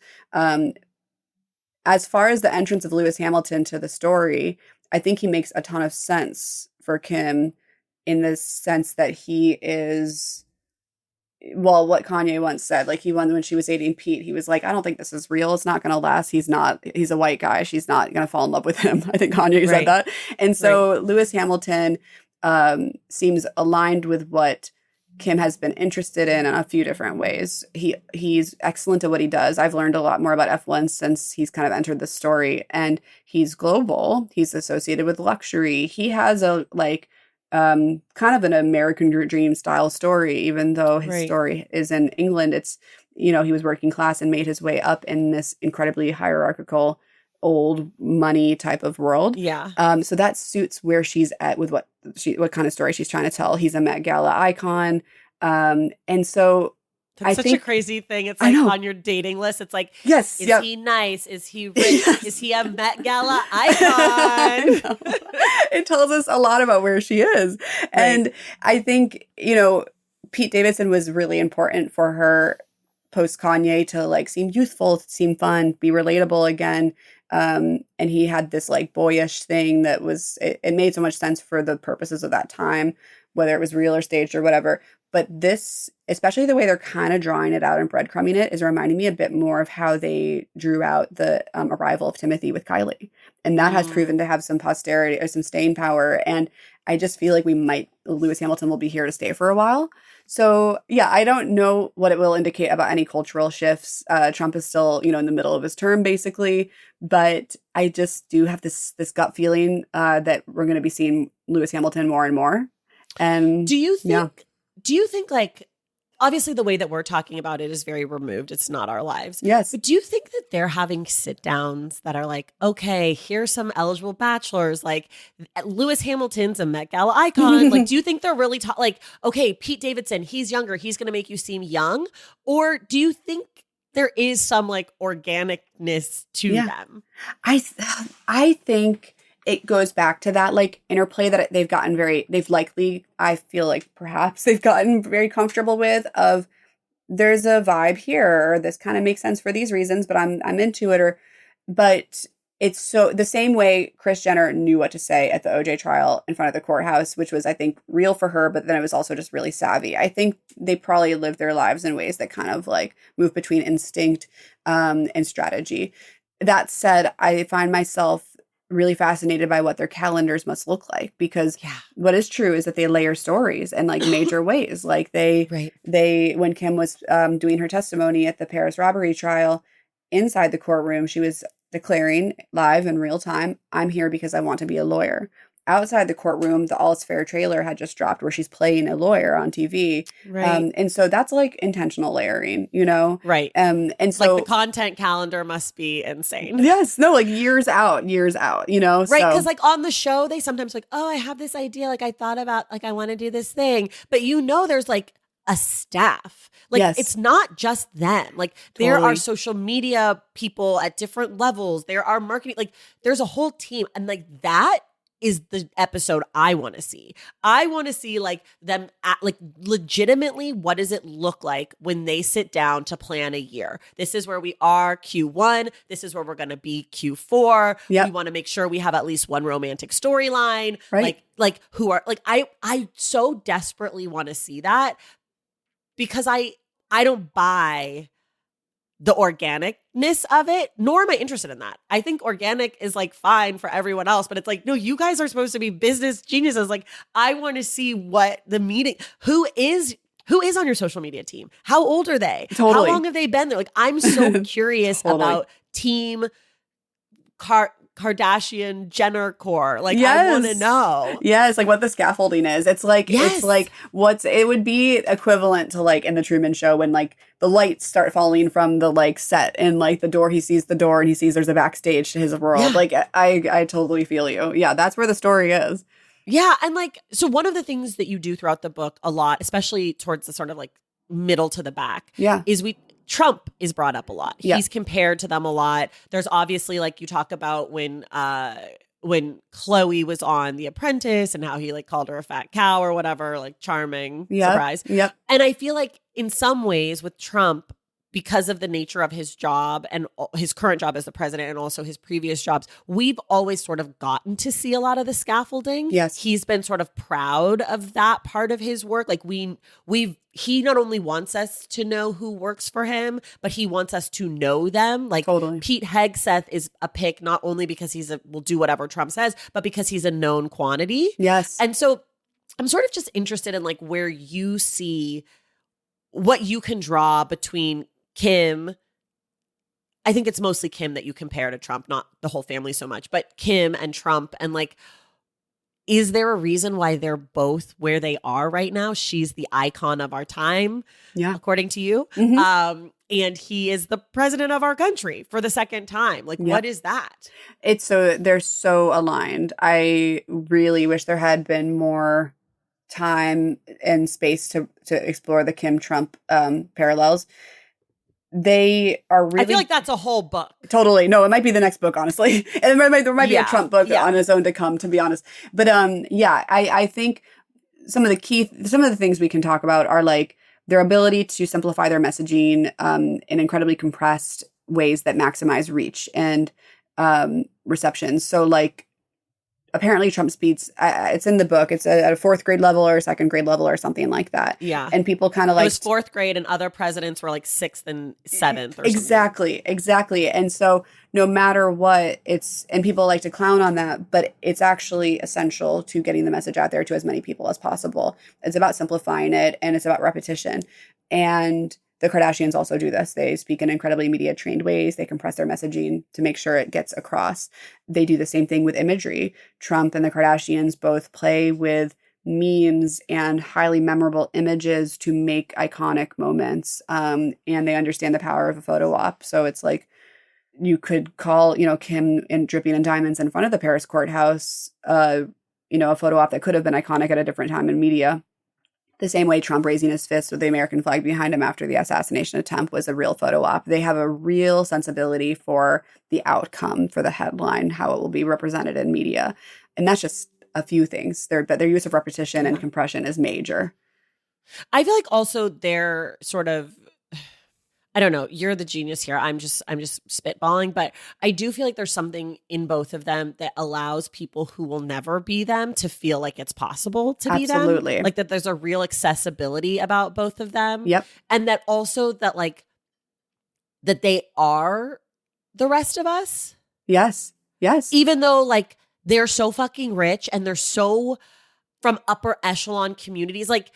As far as the entrance of Lewis Hamilton to the story, I think he makes a ton of sense for Kim in the sense that he is, well, what Kanye once said, like when she was dating Pete, he was like, I don't think this is real. It's not going to last. He's a white guy. She's not going to fall in love with him. I think Kanye said that. And so Lewis Hamilton seems aligned with what Kim has been interested in a few different ways. He's excellent at what he does. I've learned a lot more about F1 since he's kind of entered the story, and he's global. He's associated with luxury. He has a kind of an American dream style story, even though his story is in England. It's, he was working class and made his way up in this incredibly hierarchical, old money type of world. Yeah. So that suits where she's at with what kind of story she's trying to tell. He's a Met Gala icon. And so that's such a crazy thing. It's like on your dating list. It's like, is he nice? Is he rich? Is he a Met Gala icon? It tells us a lot about where she is. Right. And I think, Pete Davidson was really important for her post Kanye to like seem youthful, seem fun, be relatable again. And he had this like boyish thing that was, it made so much sense for the purposes of that time, whether it was real or staged or whatever. But this, especially the way they're kind of drawing it out and breadcrumbing it, is reminding me a bit more of how they drew out the arrival of Timothy with Kylie. And that has proven to have some posterity or some staying power. And I just feel like Lewis Hamilton will be here to stay for a while. So, yeah, I don't know what it will indicate about any cultural shifts. Trump is still, in the middle of his term, basically. But I just do have this gut feeling that we're going to be seeing Lewis Hamilton more and more. And do you think like, obviously the way that we're talking about it is very removed. It's not our lives. Yes. But do you think that they're having sit downs that are like, okay, here's some eligible bachelors, like Lewis Hamilton's a Met Gala icon. Like, do you think they're really like, okay, Pete Davidson, he's younger. He's going to make you seem young. Or do you think there is some like organicness to them? I think it goes back to that like interplay that I feel like perhaps they've gotten very comfortable with of there's a vibe here, or this kind of makes sense for these reasons, but I'm into it. But it's so the same way Kris Jenner knew what to say at the OJ trial in front of the courthouse, which was, I think, real for her, but then it was also just really savvy. I think they probably live their lives in ways that kind of like move between instinct and strategy. That said, I find myself really fascinated by what their calendars must look like, because what is true is that they layer stories in like major ways. Like they when Kim was doing her testimony at the Paris robbery trial, inside the courtroom, she was declaring live in real time, I'm here because I want to be a lawyer. Outside the courtroom, the All's Fair trailer had just dropped where she's playing a lawyer on TV. Right. And so that's like intentional layering, Right. And so like the content calendar must be insane. Yes. No, like years out, right. Right. Because like on the show, they sometimes like, oh, I have this idea. Like I thought about, like, I want to do this thing. But there's like a staff. Like it's not just them. Like there are social media people at different levels. There are marketing, like there's a whole team. And like that is the episode I want to see. I want to see like them like legitimately, what does it look like when they sit down to plan a year? This is where we are Q1. This is where we're going to be Q4. Yep. We want to make sure we have at least one romantic storyline. Right. Like who are like, I so desperately want to see that because I don't buy the organicness of it, nor am I interested in that. I think organic is like fine for everyone else, but it's like, no, you guys are supposed to be business geniuses. Like, I want to see what the meeting, who is on your social media team? How old are they? Totally. How long have they been there? Like, I'm so curious about team Kardashian Jenner core. Like, I want to know. Yes, like what the scaffolding is. It's like it would be equivalent to like in the Truman Show when like the lights start falling from the like set and like the door, he sees the door and he sees there's a backstage to his world. Yeah. Like I totally feel you. Yeah, that's where the story is. Yeah, and like so one of the things that you do throughout the book a lot, especially towards the sort of like middle to the back, is Trump is brought up a lot. Yeah. He's compared to them a lot. There's obviously like you talk about when Chloe was on The Apprentice and how he like called her a fat cow or whatever, like charming surprise. Yep. And I feel like in some ways with Trump, because of the nature of his job and his current job as the president and also his previous jobs, we've always sort of gotten to see a lot of the scaffolding. Yes. He's been sort of proud of that part of his work. Like he not only wants us to know who works for him, but he wants us to know them. Like totally. Pete Hegseth is a pick, not only because will do whatever Trump says, but because he's a known quantity. Yes. And so I'm sort of just interested in like where you see what you can draw between Kim. I think it's mostly Kim that you compare to Trump, not the whole family so much, but Kim and Trump. And like, is there a reason why they're both where they are right now? She's the icon of our time, according to you. Mm-hmm. And he is the president of our country for the second time. Like, what is that? They're so aligned. I really wish there had been more time and space to explore the Kim-Trump parallels. They are really... I feel like that's a whole book. Totally. No, it might be the next book, honestly. And there might be a Trump book on its own to come, to be honest. But I think some of the things we can talk about are like their ability to simplify their messaging in incredibly compressed ways that maximize reach and reception. So like, apparently Trump speaks, it's in the book, it's at a 4th grade level or a 2nd grade level or something like that. Yeah. And people kind of like... It was 4th grade and other presidents were like 6th and 7th or Exactly. And so no matter what, and people like to clown on that, but it's actually essential to getting the message out there to as many people as possible. It's about simplifying it and it's about repetition. And the Kardashians also do this. They speak in incredibly media-trained ways. They compress their messaging to make sure it gets across. They do the same thing with imagery. Trump and the Kardashians both play with memes and highly memorable images to make iconic moments. And they understand the power of a photo op. So it's like you could call, Kim in dripping in diamonds in front of the Paris courthouse, a photo op that could have been iconic at a different time in media. The same way Trump raising his fist with the American flag behind him after the assassination attempt was a real photo op. They have a real sensibility for the outcome, for the headline, how it will be represented in media. And that's just a few things. But their use of repetition and compression is major. I feel like also they're sort of, I don't know, you're the genius here. I'm just spitballing, but I do feel like there's something in both of them that allows people who will never be them to feel like it's possible to be them. Absolutely. Like that there's a real accessibility about both of them. Yep. And that also that they are the rest of us. Yes. Even though like they're so fucking rich and they're so from upper echelon communities, like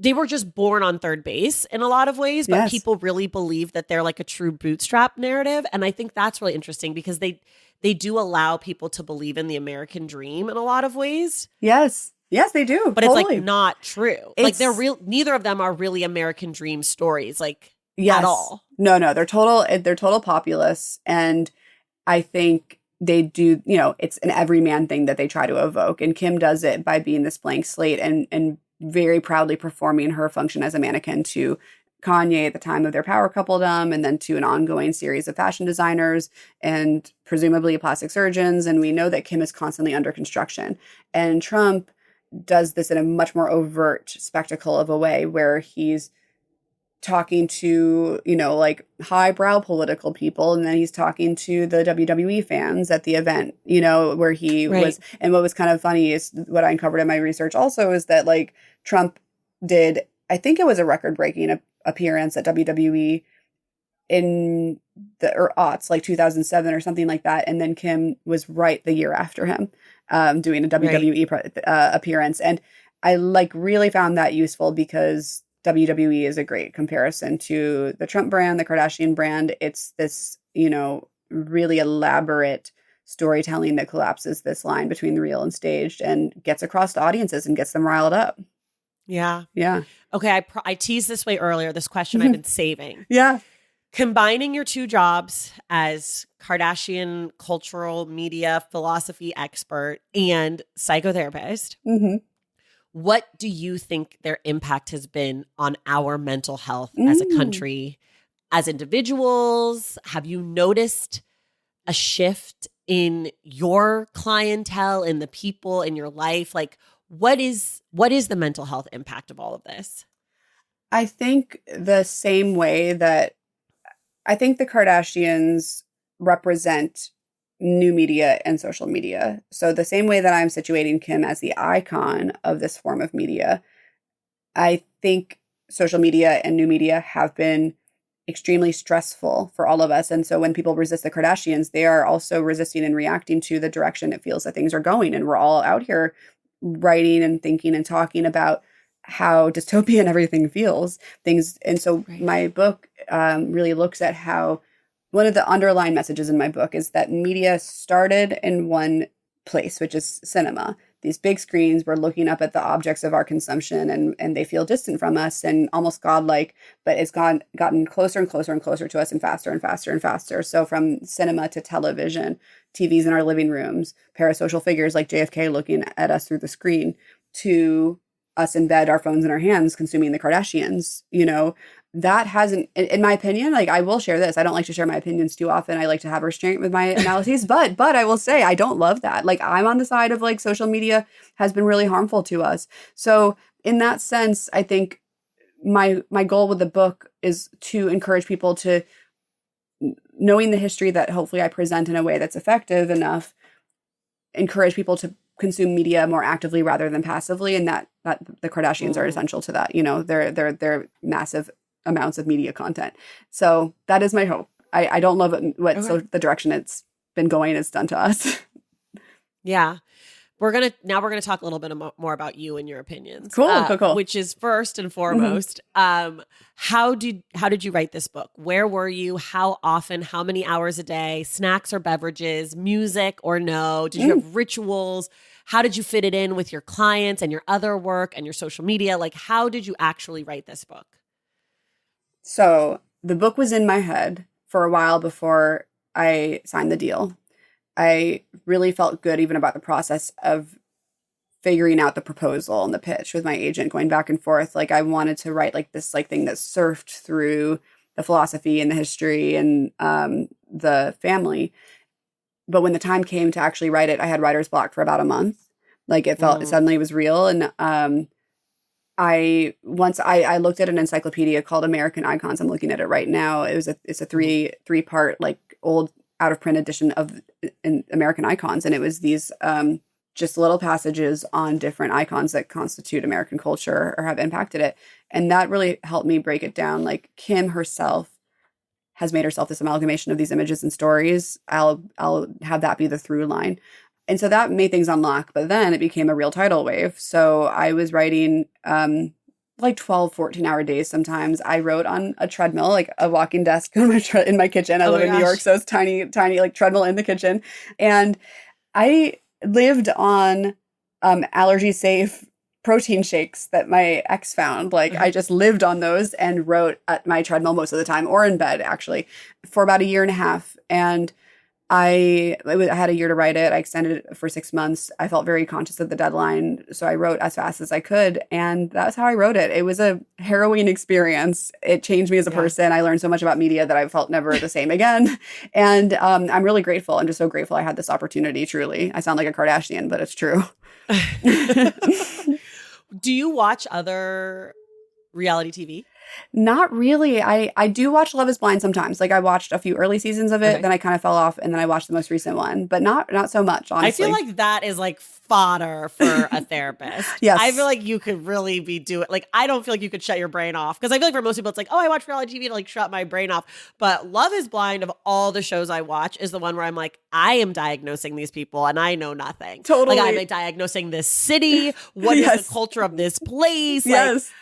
they were just born on third base in a lot of ways, but people really believe that they're like a true bootstrap narrative. And I think that's really interesting because they do allow people to believe in the American dream in a lot of ways. Yes, they do. But totally. It's like not true. Like they're real. Neither of them are really American dream stories like at all. No, they're total populace. And I think they do, it's an everyman thing that they try to evoke. And Kim does it by being this blank slate and very proudly performing her function as a mannequin to Kanye at the time of their power coupledom, and then to an ongoing series of fashion designers and presumably plastic surgeons. And we know that Kim is constantly under construction. And Trump does this in a much more overt spectacle of a way where he's talking to, like highbrow political people. And then he's talking to the WWE fans at the event, where he was. And what was kind of funny is what I uncovered in my research also is that like Trump did, I think it was a record breaking appearance at WWE in the aughts, like 2007 or something like that. And then Kim was right the year after him doing a WWE appearance. And I like really found that useful because WWE is a great comparison to the Trump brand, the Kardashian brand. It's this, really elaborate storytelling that collapses this line between the real and staged and gets across to audiences and gets them riled up. Yeah. Yeah. Okay. I teased this way earlier, this question I've been saving. Yeah. Combining your two jobs as Kardashian cultural media philosophy expert and psychotherapist, what do you think their impact has been on our mental health as a country, as individuals? Have you noticed a shift in your clientele, in the people in your life? Like, what is the mental health impact of all of this? I think the same way that I think the Kardashians represent new media and social media. So the same way that I'm situating Kim as the icon of this form of media, I think social media and new media have been extremely stressful for all of us. And so when people resist the Kardashians, they are also resisting and reacting to the direction it feels that things are going. And we're all out here writing and thinking and talking about how dystopian everything feels. And so my book really looks at how one of the underlying messages in my book is that media started in one place, which is cinema. These big screens, we're looking up at the objects of our consumption and they feel distant from us and almost godlike, but it's gotten closer and closer and closer to us and faster and faster and faster. So from cinema to television, TVs in our living rooms, parasocial figures like JFK looking at us through the screen, to us in bed, our phones in our hands, consuming the Kardashians, that hasn't, in my opinion, like I will share this. I don't like to share my opinions too often. I like to have restraint with my analyses, but I will say I don't love that. Like I'm on the side of like social media has been really harmful to us. So in that sense, I think my goal with the book is to encourage people to, knowing the history that hopefully I present in a way that's effective enough, encourage people to consume media more actively rather than passively, and that the Kardashians are essential to that. They're massive amounts of media content. So that is my hope. I don't love the direction it's been going has done to us. Yeah. We're going to talk a little bit more about you and your opinions. Cool. Which is first and foremost, how did you write this book? Where were you? How often? How many hours a day? Snacks or beverages? Music or no? Did you have rituals? How did you fit it in with your clients and your other work and your social media? Like, how did you actually write this book? So the book was in my head for a while before I signed the deal. I really felt good even about the process of figuring out the proposal and the pitch with my agent, going back and forth. Like I wanted to write like this like thing that surfed through the philosophy and the history and the family. But when the time came to actually write it, I had writer's block for about a month. Like it felt suddenly it was real. And I looked at an encyclopedia called American Icons. I'm looking at it right now. It's a three part like old out of print edition of American Icons, and it was these just little passages on different icons that constitute American culture or have impacted it, and that really helped me break it down. Like Kim herself has made herself this amalgamation of these images and stories. I'll have that be the through line. And so that made things unlock, but then it became a real tidal wave. So I was writing like 12, 14-hour days sometimes. I wrote on a treadmill, like a walking desk in my kitchen. I live in New York, so it's tiny like treadmill in the kitchen. And I lived on allergy-safe protein shakes that my ex found. Like I just lived on those and wrote at my treadmill most of the time, or in bed actually, for about a year and a half. And I had a year to write it. I extended it for 6 months. I felt very conscious of the deadline, so I wrote as fast as I could, and that's how I wrote it. It was a harrowing experience. It changed me as a person. I learned so much about media that I felt never the same again, and I'm really grateful. I'm just so grateful I had this opportunity. Truly, I sound like a Kardashian, but it's true. Do you watch other reality TV? Not really. I do watch Love is Blind sometimes. Like I watched a few early seasons of it, then I kind of fell off, and then I watched the most recent one, but not so much, honestly. I feel like that is like fodder for a therapist. Yes. I feel like you could really be doing, like, I don't feel like you could shut your brain off, because I feel like for most people it's like, oh, I watch reality TV to like shut my brain off. But Love is Blind, of all the shows I watch, is the one where I'm like, I am diagnosing these people and I know nothing. Totally. Like, I'm like diagnosing this city. What is the culture of this place? Yes. Like,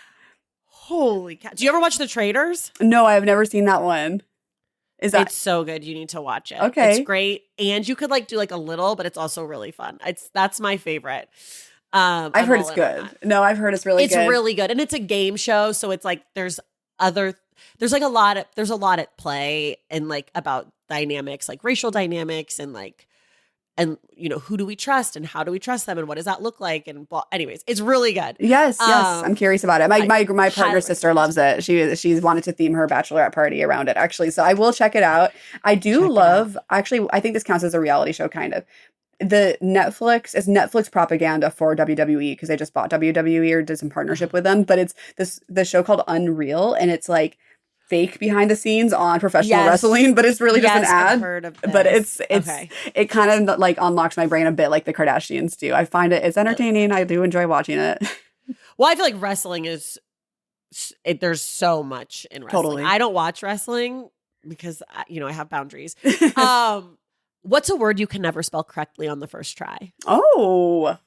holy cow. Do you ever watch The Traitors? No, I've never seen that one. It's so good. You need to watch it. Okay. It's great. And you could like do like a little, but it's also really fun. That's my favorite. I've heard it's good. No, I've heard it's really good. It's really good. And it's a game show. So it's like there's a lot at play, and like about dynamics, like racial dynamics, and you know, who do we trust and how do we trust them and what does that look like? And anyways, it's really good. Yes. I'm curious about it. My partner's sister loves it. She's wanted to theme her bachelorette party around it, actually. So I will check it out. I do love, actually, I think this counts as a reality show, kind of. The Netflix propaganda for WWE, because they just bought WWE or did some partnership with them. But it's the show called Unreal, and it's like fake behind the scenes on professional wrestling, but it's really just an ad. I've heard of this. But it kind of like unlocks my brain a bit, like the Kardashians do. I find it's entertaining. I do enjoy watching it. Well, I feel like wrestling is there's so much in wrestling. Totally. I don't watch wrestling because I have boundaries. What's a word you can never spell correctly on the first try? Oh.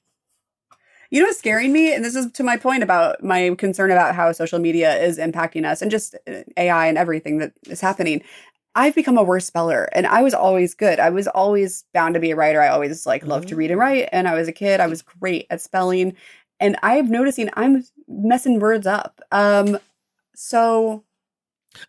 You know what's scaring me? And this is to my point about my concern about how social media is impacting us and just AI and everything that is happening. I've become a worse speller, and I was always good. I was always bound to be a writer. I always loved to read and write. And I was a kid. I was great at spelling. And I'm noticing I'm messing words up. So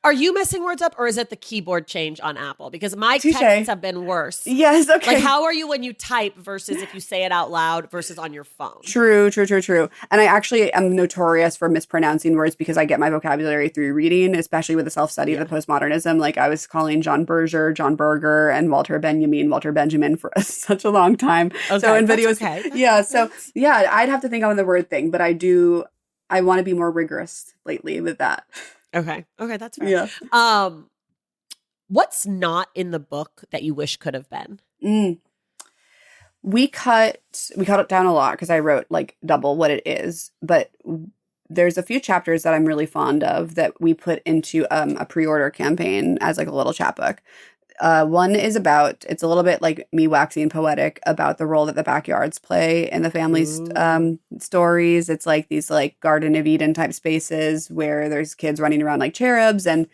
are you messing words up, or is it the keyboard change on Apple? Because my texts have been worse. Yes, okay. Like, how are you when you type versus if you say it out loud versus on your phone? True. And I actually am notorious for mispronouncing words because I get my vocabulary through reading, especially with the self-study of the postmodernism. Like I was calling John Berger, John Berger, and Walter Benjamin for such a long time. Okay, so in videos, okay. I'd have to think on the word thing, but I want to be more rigorous lately with that. Okay, that's fair. Yeah. What's not in the book that you wish could have been? We cut it down a lot because I wrote like double what it is, but there's a few chapters that I'm really fond of that we put into a pre-order campaign as like a little chapbook. One is it's a little bit like me waxing poetic about the role that the backyards play in the family's stories. It's like these like Garden of Eden type spaces where there's kids running around like cherubs, and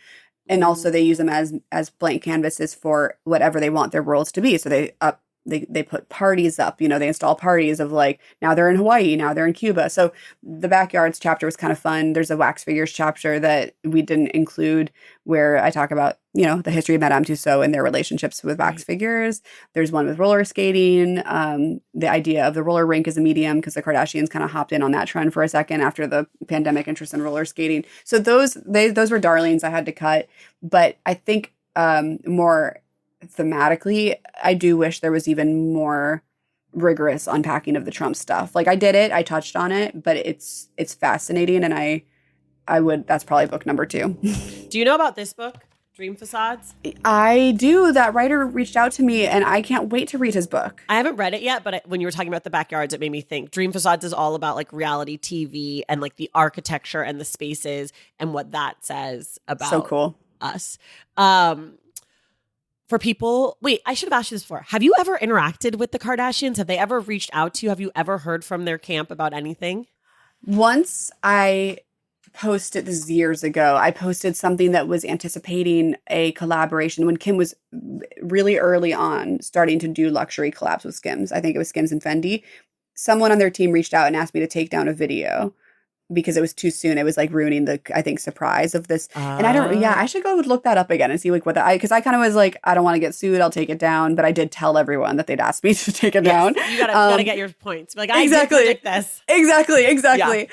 also they use them as blank canvases for whatever they want their worlds to be. So they put parties up, they install parties of like, now they're in Hawaii, now they're in Cuba. So the backyards chapter was kind of fun. There's a wax figures chapter that we didn't include where I talk about, the history of Madame Tussauds and their relationships with wax figures. There's one with roller skating. The idea of the roller rink as a medium, because the Kardashians kind of hopped in on that trend for a second after the pandemic interest in roller skating. So those were darlings I had to cut. But I think more thematically, I do wish there was even more rigorous unpacking of the Trump stuff. Like I did it, I touched on it, but it's fascinating, and that's probably book number 2. Do you know about this book, Dream Facades? I do. That writer reached out to me, and I can't wait to read his book. I haven't read it yet, but when you were talking about the backyards, it made me think. Dream Facades is all about like reality TV and like the architecture and the spaces and what that says about so cool. us. For people, wait, I should have asked you this before. Have you ever interacted with the Kardashians? Have they ever reached out to you? Have you ever heard from their camp about anything? Once I posted, this is years ago, I posted something that was anticipating a collaboration when Kim was really early on starting to do luxury collabs with Skims. I think it was Skims and Fendi. Someone on their team reached out and asked me to take down a video because it was too soon. It was like ruining the, I think, surprise of this. And I should go look that up again and see like what because I kind of was like, I don't want to get sued. I'll take it down. But I did tell everyone that they'd asked me to take it down. You gotta get your points. Like, I did predict this. Exactly. Yeah.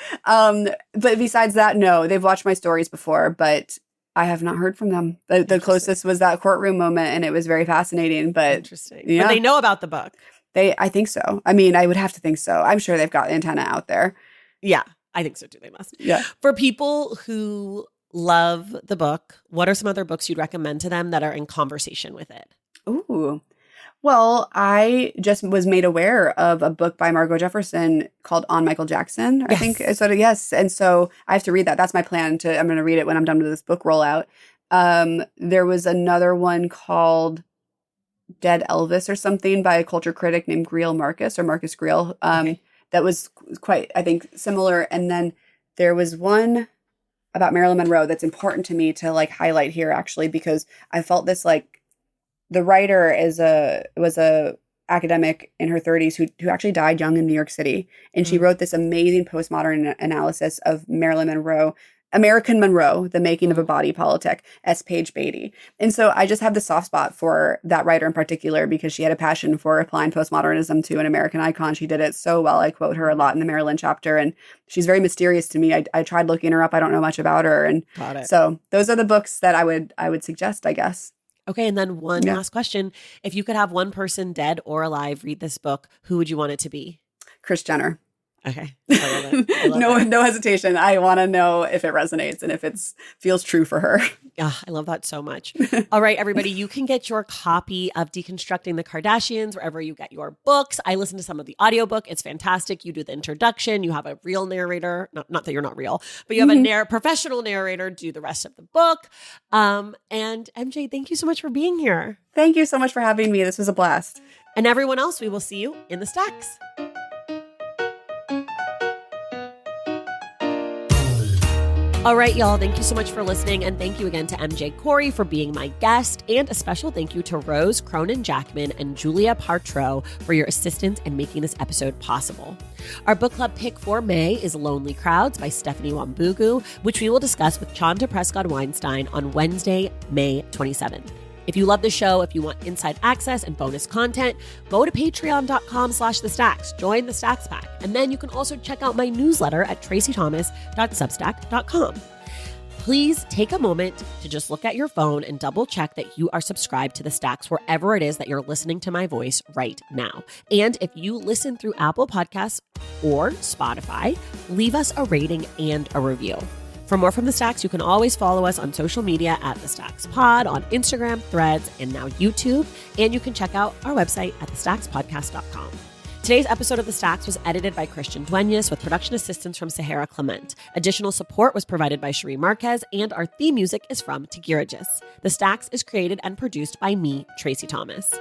But besides that, no, they've watched my stories before, but I have not heard from them. The closest was that courtroom moment, and it was very fascinating. But interesting. Yeah. But they know about the book. I think so. I mean, I would have to think so. I'm sure they've got antenna out there. Yeah, I think so too. They must. Yeah. For people who love the book, what are some other books you'd recommend to them that are in conversation with it? Ooh. Well, I just was made aware of a book by Margot Jefferson called On Michael Jackson, I think. So, yes. And so I have to read that. That's my plan. I'm going to read it when I'm done with this book rollout. There was another one called Dead Elvis or something by a culture critic named Marcus Greel. That was quite, I think, similar. And then there was one about Marilyn Monroe that's important to me to like highlight here, actually, because I felt this like the writer was a academic in her 30s who actually died young in New York City. And she wrote this amazing postmodern analysis of Marilyn Monroe, American Monroe, The Making of a Body Politic, S. Page Beatty. And so I just have the soft spot for that writer in particular because she had a passion for applying postmodernism to an American icon. She did it so well. I quote her a lot in the Marilyn chapter, and she's very mysterious to me. I tried looking her up. I don't know much about her. And so those are the books that I would suggest, I guess. Okay. And then one last question. If you could have one person dead or alive read this book, who would you want it to be? Kris Jenner. Okay. I love it. No hesitation. I want to know if it resonates and if it feels true for her. Yeah, I love that so much. All right, everybody, you can get your copy of Deconstructing the Kardashians wherever you get your books. I listened to some of the audiobook. It's fantastic. You do the introduction. You have a real narrator. Not that you're not real, but you have a professional narrator do the rest of the book. And MJ, thank you so much for being here. Thank you so much for having me. This was a blast. And everyone else, we will see you in the stacks. All right, y'all. Thank you so much for listening. And thank you again to MJ Corey for being my guest. And a special thank you to Rose Cronin-Jackman and Julia Partreau for your assistance in making this episode possible. Our book club pick for May is Lonely Crowds by Stephanie Wambugu, which we will discuss with Chanda Prescott-Weinstein on Wednesday, May 27th. If you love the show, if you want inside access and bonus content, go to patreon.com/thestacks. Join the Stacks Pack. And then you can also check out my newsletter at tracythomas.substack.com. Please take a moment to just look at your phone and double check that you are subscribed to the Stacks wherever it is that you're listening to my voice right now. And if you listen through Apple Podcasts or Spotify, leave us a rating and a review. For more from The Stacks, you can always follow us on social media at The Stacks Pod, on Instagram, Threads, and now YouTube. And you can check out our website at thestackspodcast.com. Today's episode of The Stacks was edited by Christian Duenas with production assistance from Sahara Clement. Additional support was provided by Cherie Marquez, and our theme music is from Tigirigis. The Stacks is created and produced by me, Tracy Thomas.